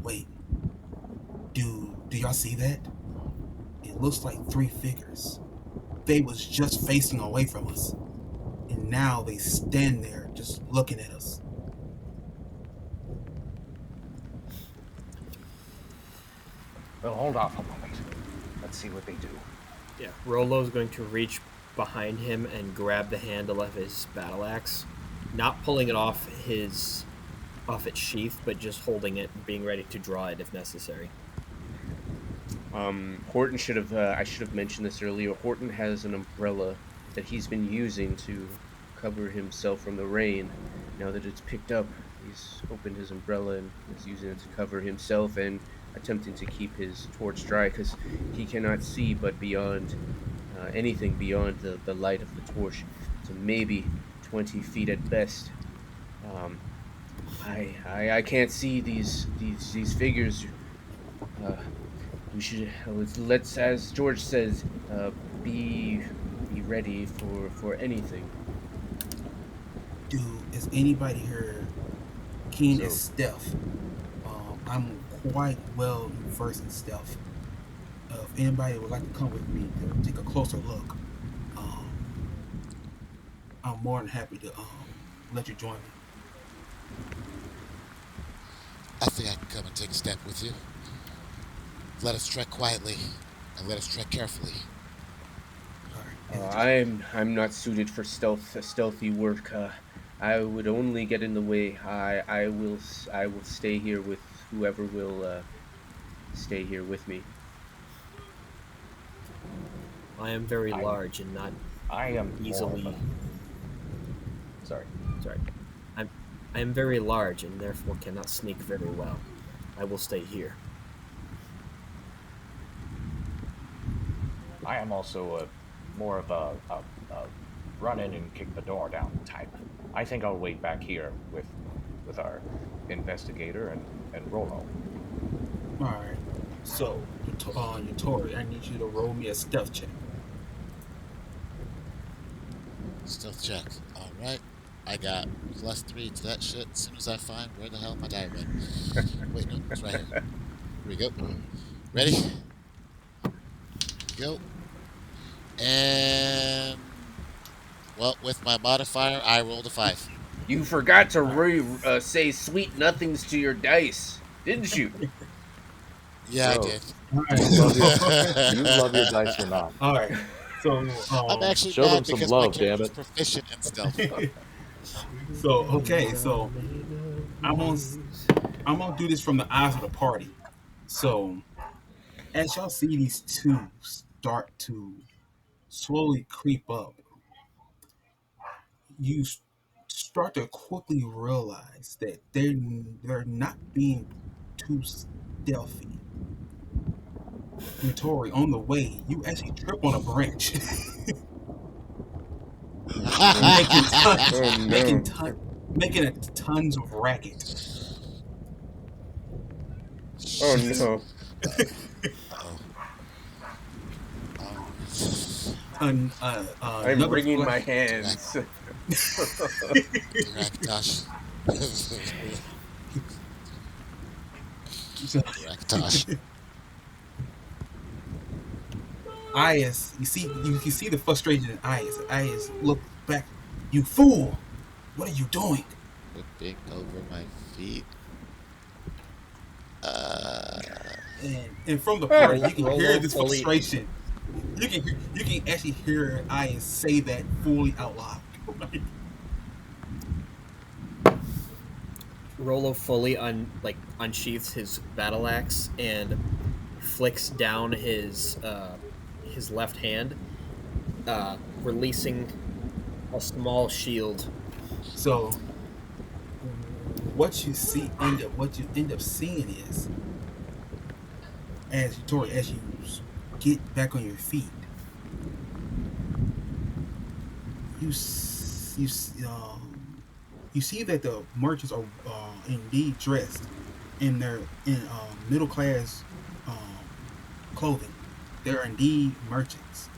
A: Wait, do y'all see that? It looks like three figures. They was just facing away from us, and now they stand there just looking at us.
D: Well, hold off a moment. Let's see what they do.
B: Yeah, Rollo's going to reach behind him and grab the handle of his battle axe, not pulling it off its sheath, but just holding it and being ready to draw it if necessary.
C: Horton should have. I should have mentioned this earlier. Horton has an umbrella that he's been using to cover himself from the rain. Now that it's picked up, he's opened his umbrella and is using it to cover himself and attempting to keep his torch dry because he cannot see but beyond anything beyond the light of the torch. So maybe 20 feet at best. I can't see these figures. We should let's, as George says, be ready for anything.
A: Is anybody here keen at stealth? I'm quite well versed in stealth. If anybody would like to come with me to take a closer look, I'm more than happy to let you join me.
E: I think I can come and take a step with you. Let us tread quietly, and let us tread carefully.
C: I'm not suited for stealthy work. I would only get in the way. I will stay here with whoever will stay here with me.
B: I am very large and not
D: I am
B: easily.
D: Sorry.
B: I am very large and therefore cannot sneak very well. I will stay here.
D: I am also more of a run in and kick the door down type. I think I'll wait back here with our investigator and Rollo.
A: Alright. So, Yatori, I need you to roll me a stealth check.
E: Stealth check. Alright. I got +3 to that shit as soon as I find where the hell my die went. Wait, no, it's right here. Here we go. Ready? Go. And well, with my modifier, I rolled a 5.
C: You forgot to say sweet nothings to your dice, didn't you?
E: Yeah,
D: So,
E: I did.
A: Alright.
D: You love your dice or not?
A: Alright. So,
E: I'm actually
D: show
E: mad
D: them some
E: because
D: love,
E: my character's
D: damn it.
E: proficient in stealth.
A: So I'm gonna do this from the eyes of the party. So as y'all see these two start to slowly creep up, you start to quickly realize that they're not being too stealthy. Yatori, on the way, you actually trip on a branch. making tons of racket.
C: Oh no!
A: I'm
C: wringing my hands.
E: Raktosh. Raktosh.
A: Ious, you can see the frustration in Ious. Ious, look back. You fool! What are you doing?
E: Whipping over my feet.
A: And from the party, you can
B: Rollo
A: hear this
B: fully-
A: frustration. You can actually hear Ious say that fully out loud.
B: Rollo fully unsheaths his battle axe and flicks down his left hand, releasing a small shield
A: So what you end up seeing is as Yatori, as you get back on your feet, you you see that the merchants are indeed dressed in their in middle class clothing. They're indeed merchants.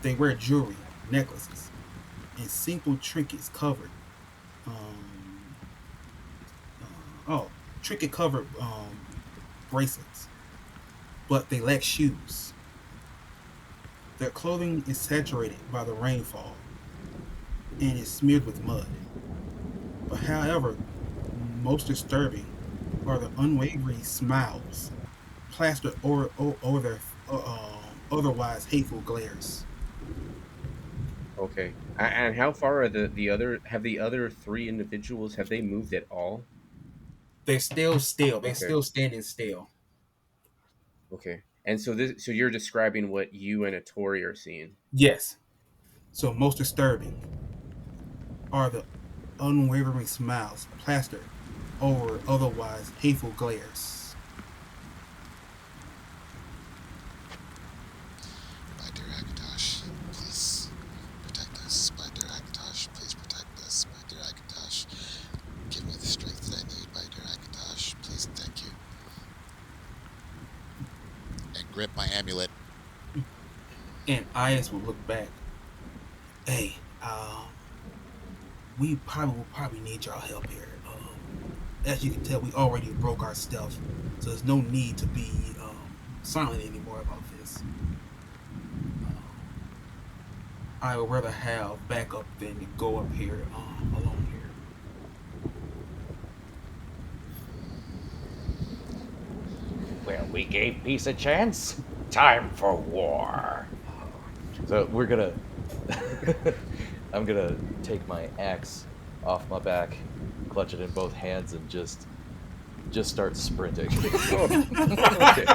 A: They wear jewelry, necklaces, and simple trinkets covered. Um, oh, trinket covered bracelets, but they lack shoes. Their clothing is saturated by the rainfall and is smeared with mud. But however, most disturbing are the unwavering smiles plastered over their otherwise hateful glares.
C: Okay. And how far are the other? Have the other three individuals have they moved at all?
A: They're still still. They're
C: Okay.
A: still standing still.
C: Okay. And so you're describing what you and Atori are seeing.
A: Yes. So most disturbing are the unwavering smiles plastered over otherwise hateful glares.
E: By Akatosh, please protect us. By Akatosh, please protect us. By Akatosh, give me the strength that I need. By Akatosh, please, thank you. And grip my amulet.
A: And Ious will look back. Hey, we will probably need y'all help here. As you can tell, we already broke our stuff, so there's no need to be silent anymore about this. I would rather have backup than to go up here alone here.
D: Well, we gave peace a chance. Time for war. So we're gonna. I'm gonna take my axe off my back, clutch it in both hands, and just start sprinting.
C: Okay.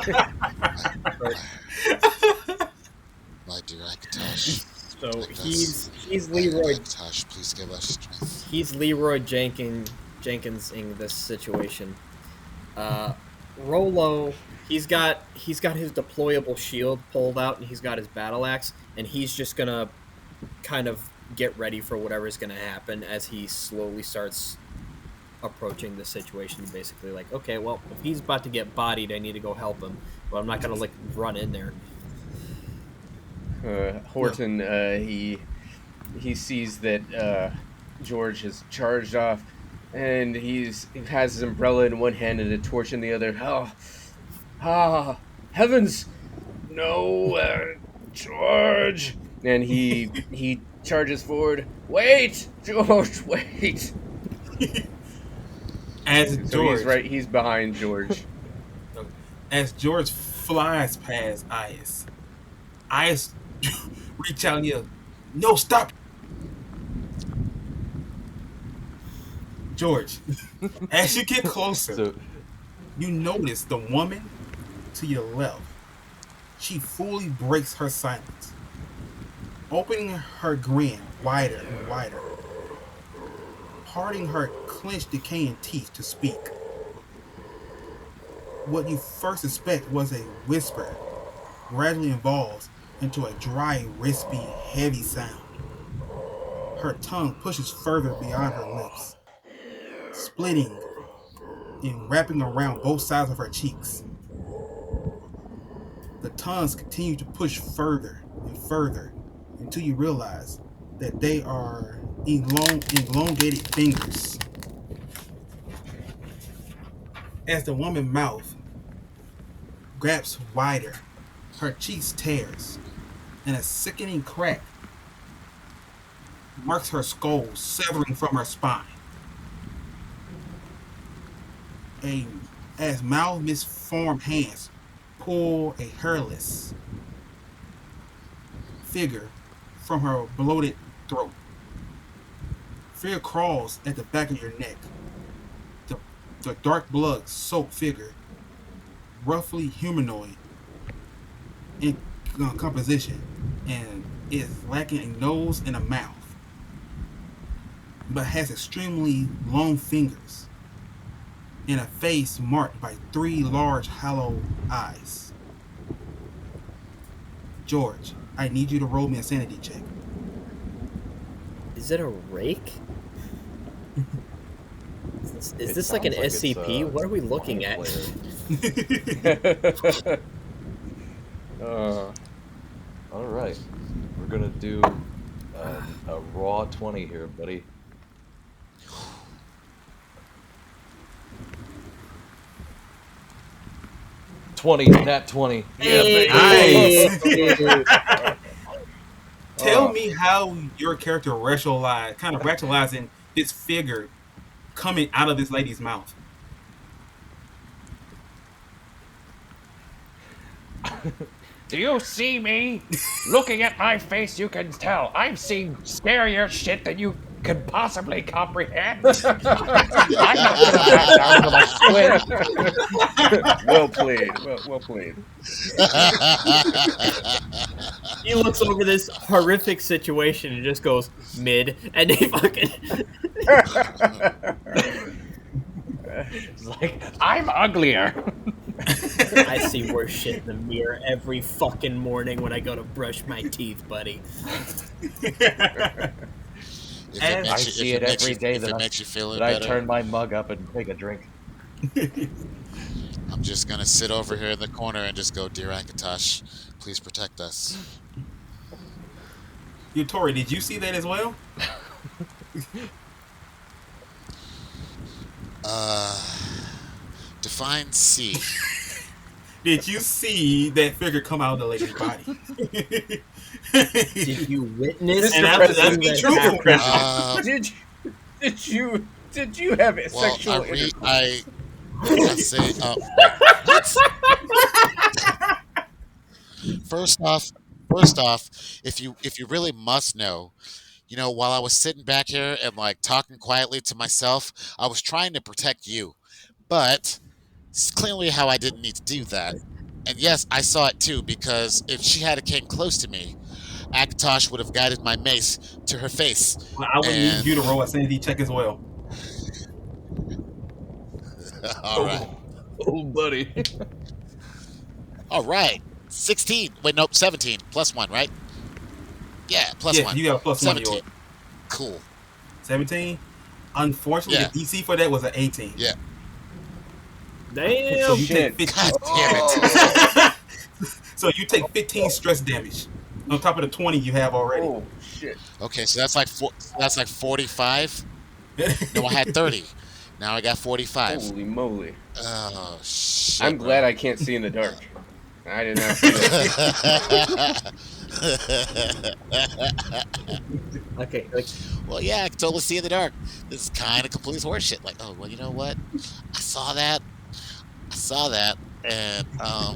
E: My dear Akatosh,
B: So
E: protect
B: he's
E: us.
B: Leroy
E: Akatosh, please give us strength.
B: he's Leroy Jenkinsing this situation. Rollo, he's got his deployable shield pulled out and he's got his battle axe and he's just gonna kind of get ready for whatever's gonna happen as he slowly starts approaching the situation. Basically, like, okay, well, if he's about to get bodied, I need to go help him, but I'm not gonna like run in there.
C: Horton, he sees that George has charged off, and he has his umbrella in one hand and a torch in the other. Heavens, no, George! And he charges forward. Wait, George, wait!
A: As
C: So
A: George,
C: he's behind George.
A: as George flies past Ious, Ious reach out and yell, "No, stop!" George, as you get closer,
D: So
A: you notice the woman to your left. She fully breaks her silence, opening her grin wider and wider, parting her clenched, decaying teeth to speak. What you first suspect was a whisper gradually evolves into a dry, rispy, heavy sound. Her tongue pushes further beyond her lips, splitting and wrapping around both sides of her cheeks. The tongues continue to push further and further until you realize that they are elongated fingers. As the woman's mouth grabs wider, her cheeks tears, and a sickening crack marks her skull, severing from her spine. As Mal's misformed hands pull a hairless figure from her bloated throat. Fear crawls at the back of your neck. The dark blood-soaked figure, roughly humanoid in composition, and is lacking a nose and a mouth. but has extremely long fingers and a face marked by 3 large hollow eyes. George, I need you to roll me a sanity check.
B: Is it a rake? Is
D: It
B: this like an
D: sounds like it's,
B: SCP? What are we looking at?
D: All right, we're gonna do a raw 20 here, buddy. Nat 20.
A: Nice.
B: Hey!
A: Tell me how your character rationalizing this figure coming out of this lady's mouth.
G: Do you see me? Looking at my face, you can tell I've seen scarier shit than you could possibly comprehend. I'm not gonna back down to my squid.
C: Well played. Well played.
B: He looks over this horrific situation and just goes mid, and they fucking.
G: It's like, I'm uglier.
B: I see worse shit in the mirror every fucking morning when I go to brush my teeth, buddy.
D: I see it every day
E: if it makes you feel
D: that I
E: better.
D: turn my mug up and take a drink.
E: I'm just gonna sit over here in the corner and just go, "Dear Akatosh, please protect us."
A: Yatori, did you see that as well?
E: Define C.
A: Did you see that figure come out of the lady's body?
B: Did you witness?
A: And that's be truthful.
C: Did you have a
E: Well,
C: sexual
E: I say, first off, if you really must know, while I was sitting back here and like talking quietly to myself, I was trying to protect you, but it's clearly how I didn't need to do that. And yes, I saw it too, because if she had came close to me, Akatosh would have guided my mace to her face.
A: Well, I would need you to roll a sanity check as well.
E: All right.
D: Oh, buddy.
E: All right. 16. Wait, nope, 17. Plus 1, right? Yeah, plus 1.
A: You got a plus
E: 17.
A: 1.
E: Cool.
A: 17? Unfortunately,
E: Yeah.
A: the DC for that was an 18.
E: Yeah.
B: Damn.
A: So you
C: Shit.
A: take 15.
E: God damn it.
A: So you take 15 stress damage on top of the 20 you have already.
C: Oh shit!
E: Okay, so that's like 45. No, I had 30. Now I got 45.
C: Holy moly!
E: Oh shit!
C: I'm glad I can't see in the dark. I did not see that.
B: Okay, like
E: Well, yeah, I can totally see in the dark. This is kind of complete horseshit. Like, oh, well, you know what? I saw that, and I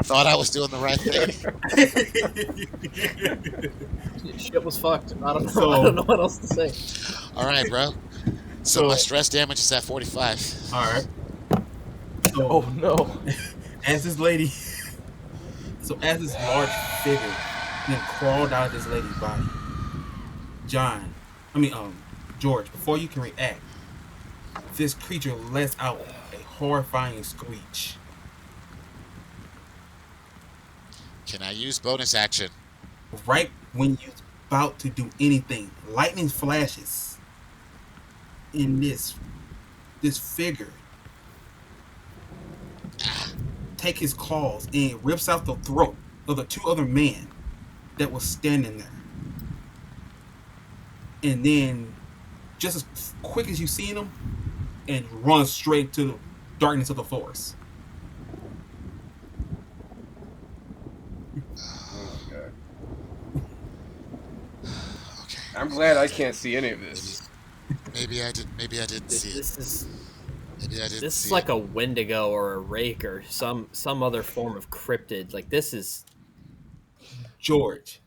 E: thought I was doing the right thing.
B: shit was fucked. I don't know.
A: So-
B: I don't know what else to say.
E: All right, bro. So
A: So-
E: my stress damage is at 45.
A: All right. So
D: Oh, no.
A: as this large figure then crawled out of this lady's body, George, before you can react, this creature lets out a horrifying screech.
E: Can I use bonus action?
A: Right when you're about to do anything, lightning flashes in this figure. Take his claws and rips out the throat of the 2 other men that was standing there. And then, just as quick as you see them, and runs straight to the darkness of the forest.
C: Oh, God.
E: Okay.
C: I'm glad I can't see any of this.
E: Maybe I didn't see it.
B: This is
E: Maybe I didn't
B: this
E: see
B: is like
E: it.
B: a Wendigo or a rake or some other form of cryptid. Like this is
A: George,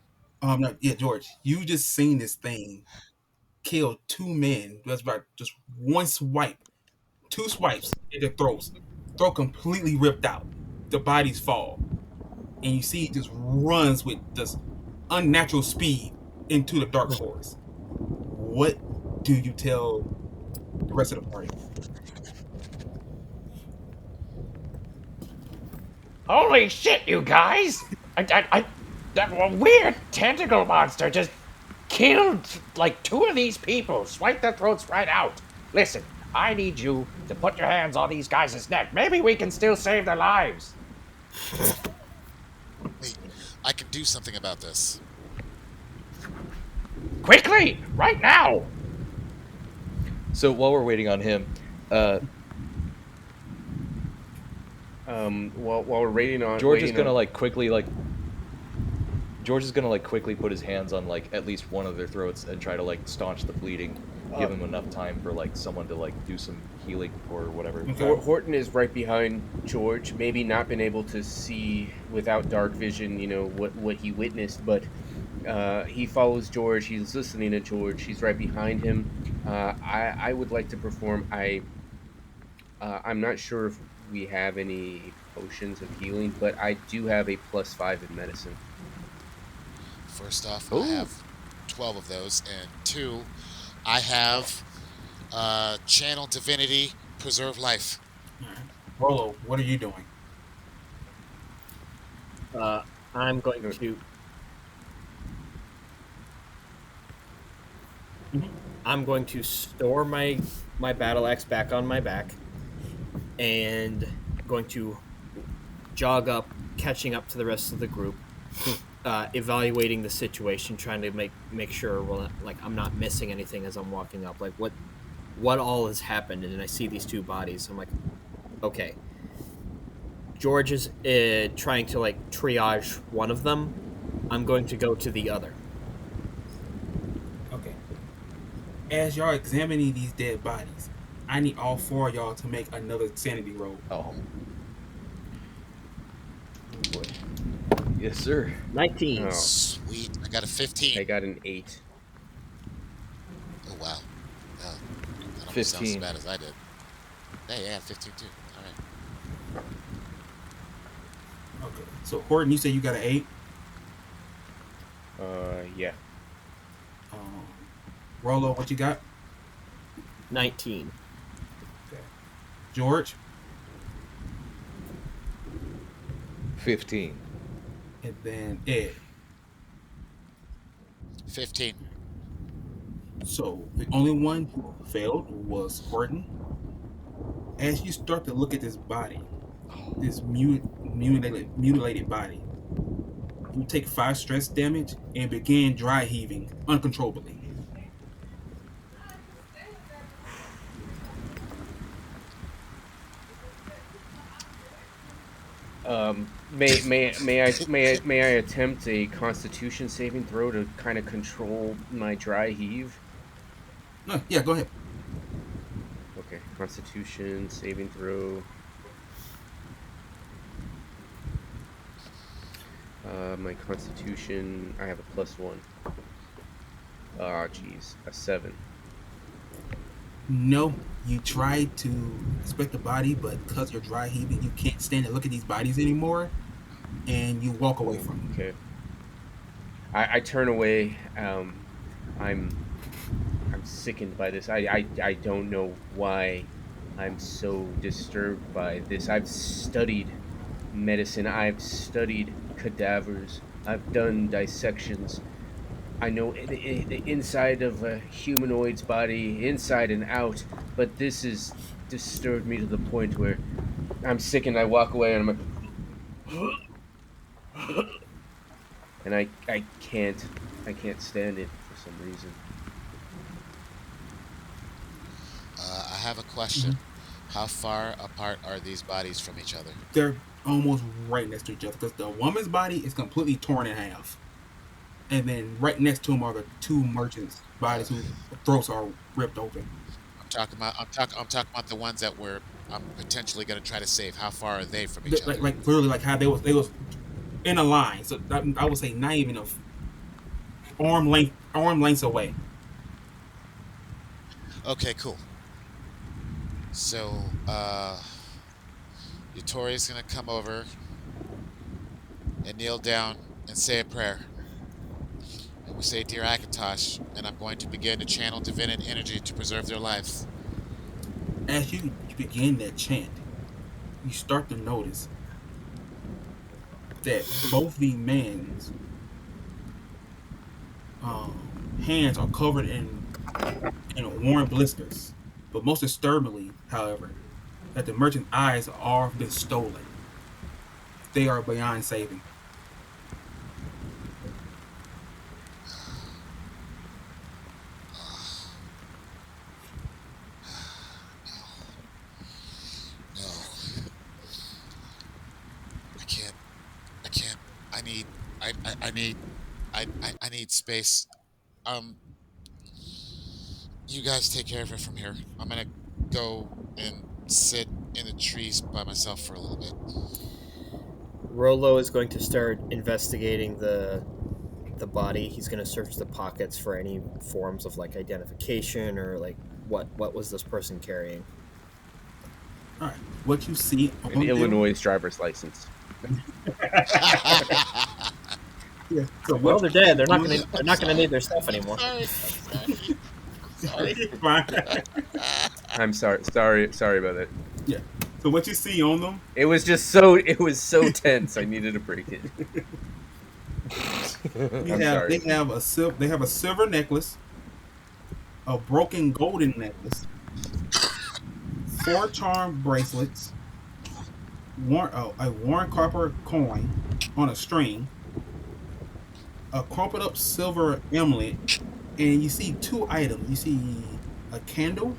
A: George, you just seen this thing kill 2 men. That's about just one swipe, 2 swipes at their throats, throat completely ripped out. The bodies fall, and you see it just runs with this unnatural speed into the dark forest. what do you tell the rest of the party?
G: Holy shit, you guys! That weird tentacle monster just killed like 2 of these people, swiped their throats right out. Listen, I need you to put your hands on these guys' neck. Maybe we can still save their lives.
E: Wait, I can do something about this.
G: Quickly, right now!
D: So while we're waiting on him,
C: While we're waiting on
D: George is
C: waiting
D: gonna
C: on-
D: like quickly like George is gonna like quickly put his hands on like at least one of their throats and try to like staunch the bleeding. Give him enough time for like someone to like do some healing or whatever.
C: Horton is right behind George. Maybe not been able to see without dark vision, what he witnessed, but he follows George. He's listening to George. He's right behind him. I would like to perform. I'm not sure if we have any potions of healing, but I do have a +5 in medicine.
E: First off,
D: Ooh.
E: I have 12 of those, and 2, I have Channel Divinity, Preserve Life.
A: Rollo, what are you doing?
B: I'm going to. I'm going to store my battle axe back on my back, and going to jog up, catching up to the rest of the group, evaluating the situation, trying to make sure I'm not missing anything as I'm walking up. Like what all has happened, and then I see these 2 bodies. I'm like, okay. George is trying to like triage one of them. I'm going to go to the other.
A: Okay. As y'all examining these dead bodies, I need all 4 of y'all to make another sanity roll.
D: Oh. Boy. Yes, sir.
B: 19.
C: Oh.
E: Sweet. I got a 15.
C: I got an 8.
E: Oh, wow. Well, that almost
D: 15.
E: sounds as bad as I did. Hey, yeah, 15 too. All right.
A: Okay. So Horton, you said you got an 8.
C: Yeah.
A: Rollo, what you got?
B: 19.
A: Okay. George,
D: 15.
A: and then Ed.
E: 15.
A: So the only one who failed was Horton. As you start to look at this body, this mutilated body, you take 5 stress damage and begin dry heaving uncontrollably.
C: May I attempt a Constitution saving throw to kind of control my dry heave?
A: No, yeah, go ahead.
C: Okay, Constitution saving throw. My Constitution, I have a +1. Ah, jeez, a 7.
A: No, you try to inspect the body, but because you're dry heaving, you can't stand and look at these bodies anymore, and you walk away from them.
C: Okay. I turn away. I'm sickened by this. I don't know why I'm so disturbed by this. I've studied medicine. I've studied cadavers. I've done dissections. I know the inside of a humanoid's body, inside and out, but this has disturbed me to the point where I'm sickened. I walk away and I'm like, and I can't stand it for some reason.
E: I have a question. How far apart are these bodies from each other?
A: They're almost right next to each other because the woman's body is completely torn in half, and then right next to them are the 2 merchants' bodies whose throats are ripped open.
E: I'm talking about the ones that I'm potentially going to try to save. How far are they from each other?
A: Like literally, like how they was in a line. So I would say not even a arm lengths away.
E: Okay, cool. So, Yatori's gonna come over and kneel down and say a prayer. We say, Dear Akatosh, and I'm going to begin to channel divinity energy to preserve their lives.
A: As you begin that chant, you start to notice that both the man's hands are covered in worn blisters. But most disturbingly, however, that the merchant's eyes are been stolen. They are beyond saving.
E: No, I can't. I can't. I need. I need. I need space. Um, you guys take care of it from here. I'm gonna go and sit in the trees by myself for a little bit.
B: Rollo is going to start investigating the body. He's going to search the pockets for any forms of like identification or like what was this person carrying.
A: All right, what you see
C: An
A: on them?
C: Illinois driver's license.
A: Yeah. So
B: Well,
A: what
B: they're
A: you
B: dead.
A: see
B: They're not
A: on
B: going to.
A: them-
B: They're not going to need their stuff anymore.
E: Sorry.
A: Fine.
C: I'm sorry about that.
A: Yeah. So what you see on them?
C: It was so tense. I needed to break it. I'm sorry.
A: They have a silver necklace, a broken golden necklace, 4 charm bracelets, a worn copper coin on a string, a crumpled up silver amulet, and you see 2 items. You see a candle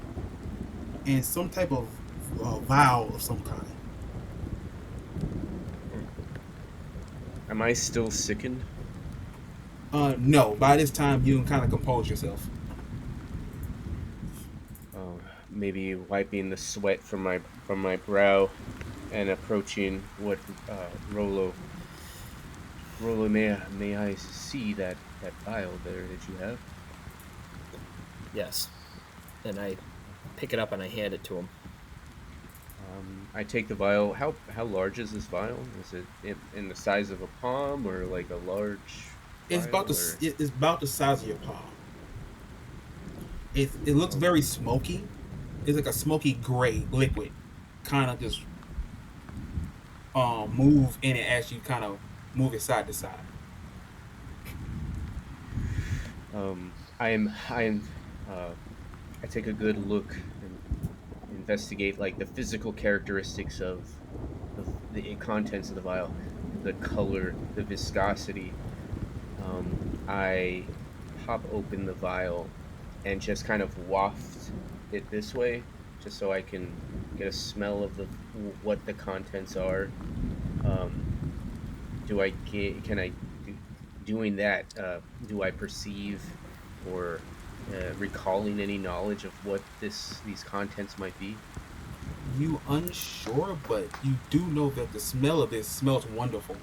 A: and some type of vial of some kind.
C: Am I still sickened?
A: No. By this time, you can kind of compose yourself.
C: Oh, maybe wiping the sweat from my brow and approaching what Rollo. Rollo, may I see that vial there that you have?
B: Yes, and I pick it up and I hand it to him.
C: I take the vial. How large is this vial? Is it in the size of a palm or like a large?
A: It's about
C: vial,
A: the
C: or-
A: it's about the size of your palm. It looks very smoky. It's like a smoky gray liquid, kind of just move in it as you kind of move it side to side.
C: I take a good look and investigate like the physical characteristics of the contents of the vial, the color, the viscosity. I pop open the vial and just kind of waft it this way, just so I can get a smell of what the contents are. Um, do I get? Can I doing that? Do I perceive or recalling any knowledge of what these contents might be?
A: You unsure, but you do know that the smell of this smells wonderful.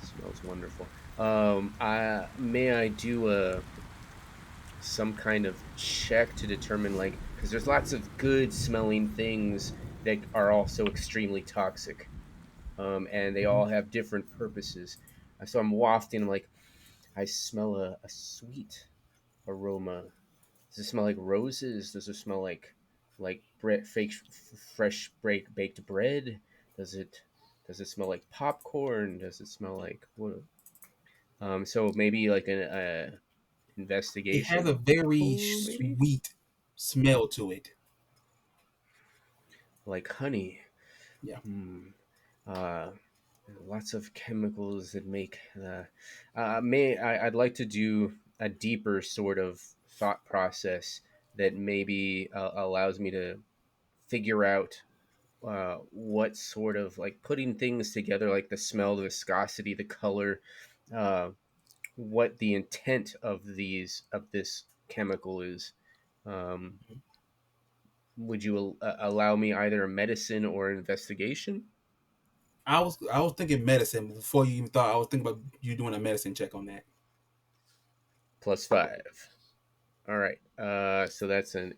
C: Smells wonderful. I do some kind of check to determine, like, because there's lots of good smelling things that are also extremely toxic, and they all have different purposes. So I'm wafting. I'm like, I smell a sweet aroma. Does it smell like roses? Does it smell like bread, fake, fresh baked bread? Does it smell like popcorn? Does it smell like what? So maybe like an
A: It has a
C: investigation.
A: very
C: Oh, maybe
A: sweet smell to it.
C: like honey.
A: Yeah.
C: Hmm. Uh, Lots of chemicals that make. I'd like to do a deeper sort of thought process that maybe allows me to figure out what sort of, like, putting things together, like the smell, the viscosity, the color, uh, what the intent of this chemical is. Um, would you allow me either a medicine or investigation?
A: I was thinking medicine before you even thought. I was thinking about you doing a medicine check on that.
C: +5. All right. So that's an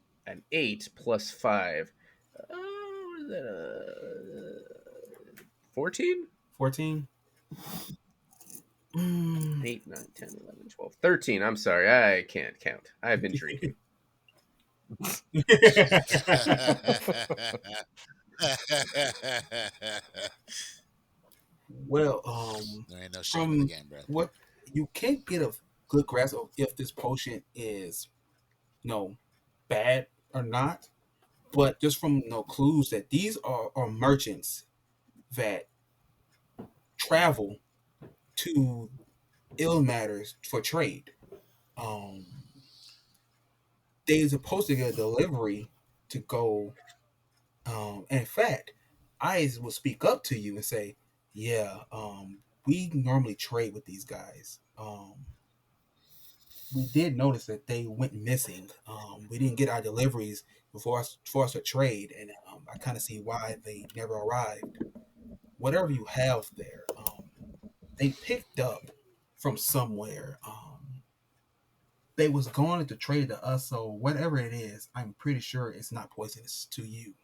C: 8 plus 5. What is that? 14.
A: 14. Mm,
C: 8, 9, 10, 11, 12, 13. I'm sorry. I can't count. I've been drinking.
A: well,
E: There ain't no shame in the
A: from
E: game, bro.
A: what you can't get a good grasp of if this potion is, bad or not, but just from clues that these are merchants that travel to ill matters for trade. Um, they supposed to get a delivery to go. In fact, Ious will speak up to you and say, "Yeah, we normally trade with these guys. We did notice that they went missing. We didn't get our deliveries for us to trade, and I kind of see why they never arrived. Whatever you have there, they picked up from somewhere. They was going to trade to us, so whatever it is, I'm pretty sure it's not poisonous to you.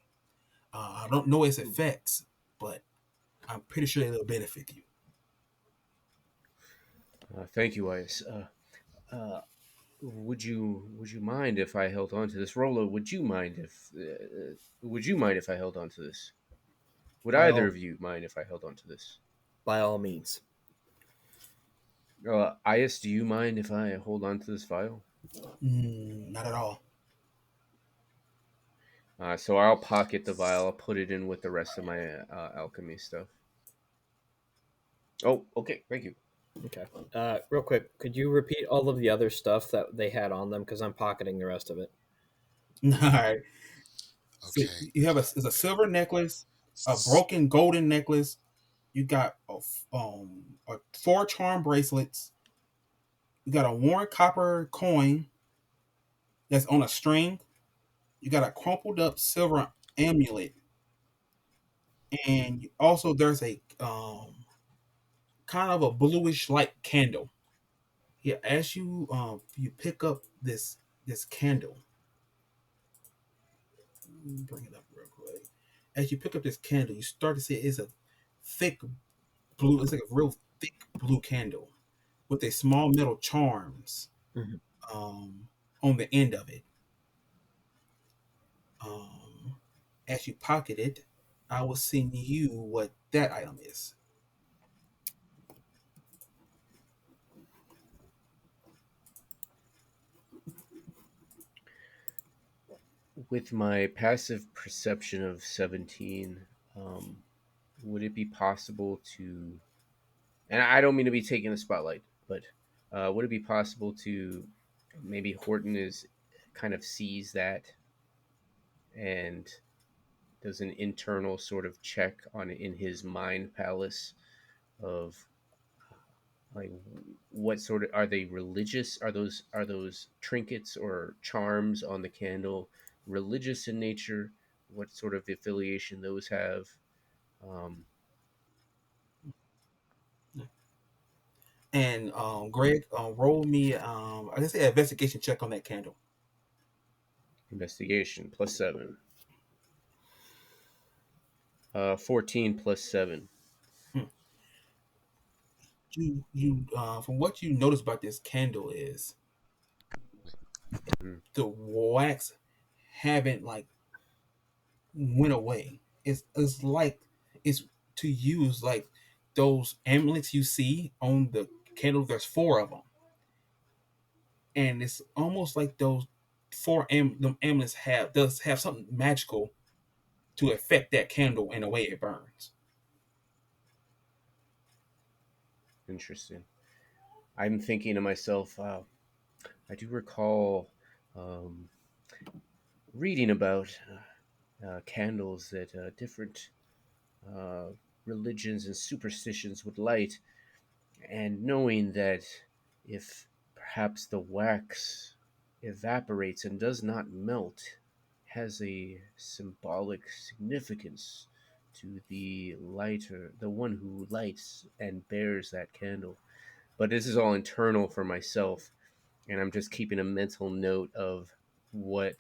A: I don't know its effects, but I'm pretty sure it'll benefit you."
C: Thank you, Ice. Would you mind if I held on to this, Rollo? Would you mind if I held on to this? Would
B: By
C: either
B: all
C: of you mind if I held on to this?
B: by all means.
C: Ias, do you mind if I hold on to this vial?
A: Not at all.
C: So I'll pocket the vial. I'll put it in with the rest of my alchemy stuff. Oh, okay. Thank you.
B: Okay. Real quick, could you repeat all of the other stuff that they had on them? Because I'm pocketing the rest of it.
A: All right. So
E: Okay.
A: you have a silver necklace, a broken golden necklace. You got a 4 charm bracelets. You got a worn copper coin that's on a string. You got a crumpled up silver amulet, and also there's a kind of a bluish light candle. Yeah, as you pick up this candle, bring it up real quick. As you pick up this candle, you start to see it's a thick blue. It's like a real thick blue candle with a small metal charms
B: Mhm.
A: on the end of it. Um, as you pocket it, I will send you what that item is.
C: With my passive perception of 17, um, would it be possible to? And I don't mean to be taking the spotlight, but would it be possible to maybe Horton is kind of sees that and does an internal sort of check on in his mind palace of like what sort of are they religious? Are those trinkets or charms on the candle religious in nature? What sort of affiliation those have? Um,
A: And Greg, roll me I guess an investigation check on that candle.
C: Investigation plus 7. 14 plus 7.
A: Hmm. You from what you notice about this candle is
C: Mhm.
A: the wax haven't like went away. It's like it's to use like those amulets you see on the candle. There's 4 of them, and it's almost like those them amulets does have something magical to affect that candle in the way it burns.
C: Interesting. I'm thinking to myself, I do recall um, reading about candles that different uh, religions and superstitions would light, and knowing that if perhaps the wax evaporates and does not melt, has a symbolic significance to the lighter, the one who lights and bears that candle. But this is all internal for myself, and I'm just keeping a mental note of what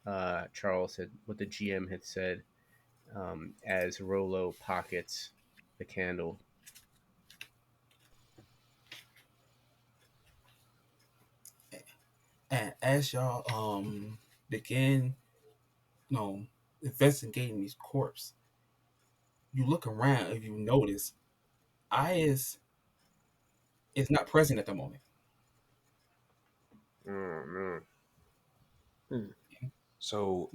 C: what the GM had said as Rollo pockets the candle.
A: as y'all begin, investigating these corpses, you look around and you notice Ious is not present at the moment.
C: Oh, no.
D: So,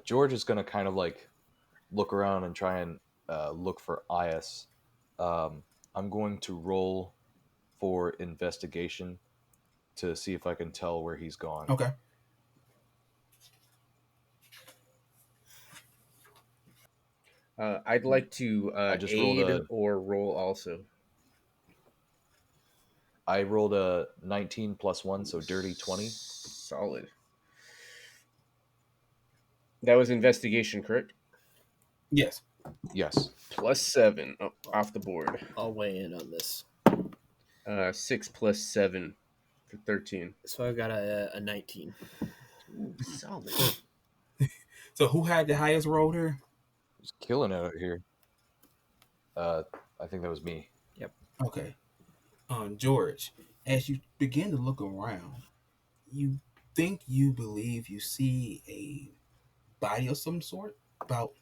D: George is gonna kind of like look around and try and look for Ious. I'm going to roll for investigation to see if I can tell where he's gone.
A: Okay.
C: I'd like to
D: I just rolled
C: aid
D: a.
C: or roll also.
D: I rolled a 19 plus 1, so dirty 20.
C: Solid. That was investigation, correct?
A: Yes.
D: Yes.
C: +7 off the board.
B: I'll weigh in on this.
C: 6 plus 7 for 13.
B: So I got a 19.
C: Ooh, solid.
A: So who had the highest roll here?
D: He's killing it out here. I think that was me.
B: Yep.
A: Okay. George, as you begin to look around, you believe you see a body of some sort about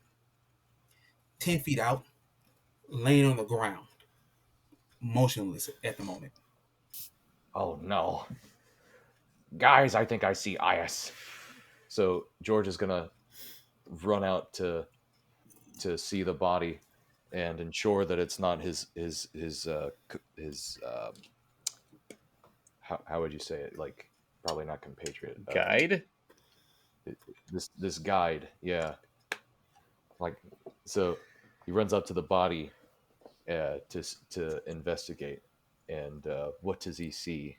A: 10 feet out, laying on the ground, motionless at the moment.
G: Oh no. Guys, I think I see Ious.
D: So George is gonna run out to see the body and ensure that it's not his how would you say it, like probably not compatriot,
C: Guide?
D: this guide, yeah, like, so he runs up to the body to investigate, and what does he see?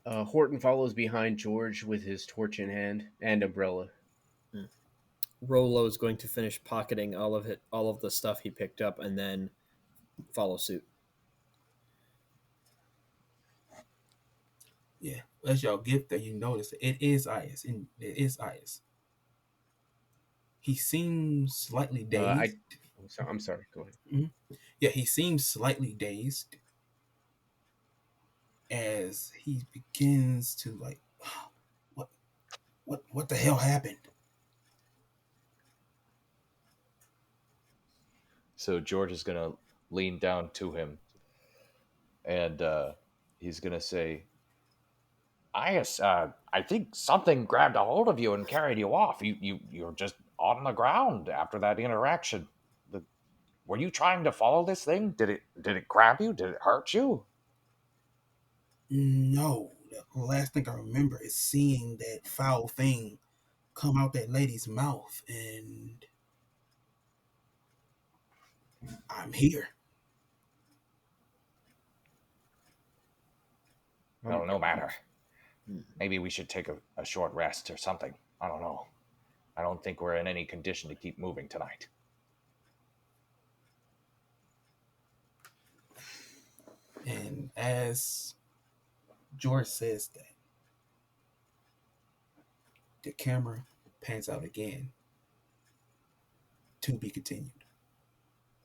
C: Horton follows behind George with his torch in hand and umbrella.
B: Rollo is going to finish pocketing all of the stuff he picked up, and then follow suit.
A: Yeah. As y'all get there, you notice it is Ious. And it is Ious. He seems slightly dazed.
C: I'm sorry. Go ahead.
A: Yeah, he seems slightly dazed as he begins to like, what the hell happened?
D: So George is gonna lean down to him, and he's gonna say,
G: Ious, I think something grabbed a hold of you and carried you off. You're just on the ground after that interaction. Were you trying to follow this thing? Did it grab you? Did it hurt you?
A: No, the last thing I remember is seeing that foul thing come out that lady's mouth, and I'm here.
G: Well, no matter. Maybe we should take a short rest or something. I don't know. I don't think we're in any condition to keep moving tonight.
A: And as George says that, the camera pans out again. To be continued.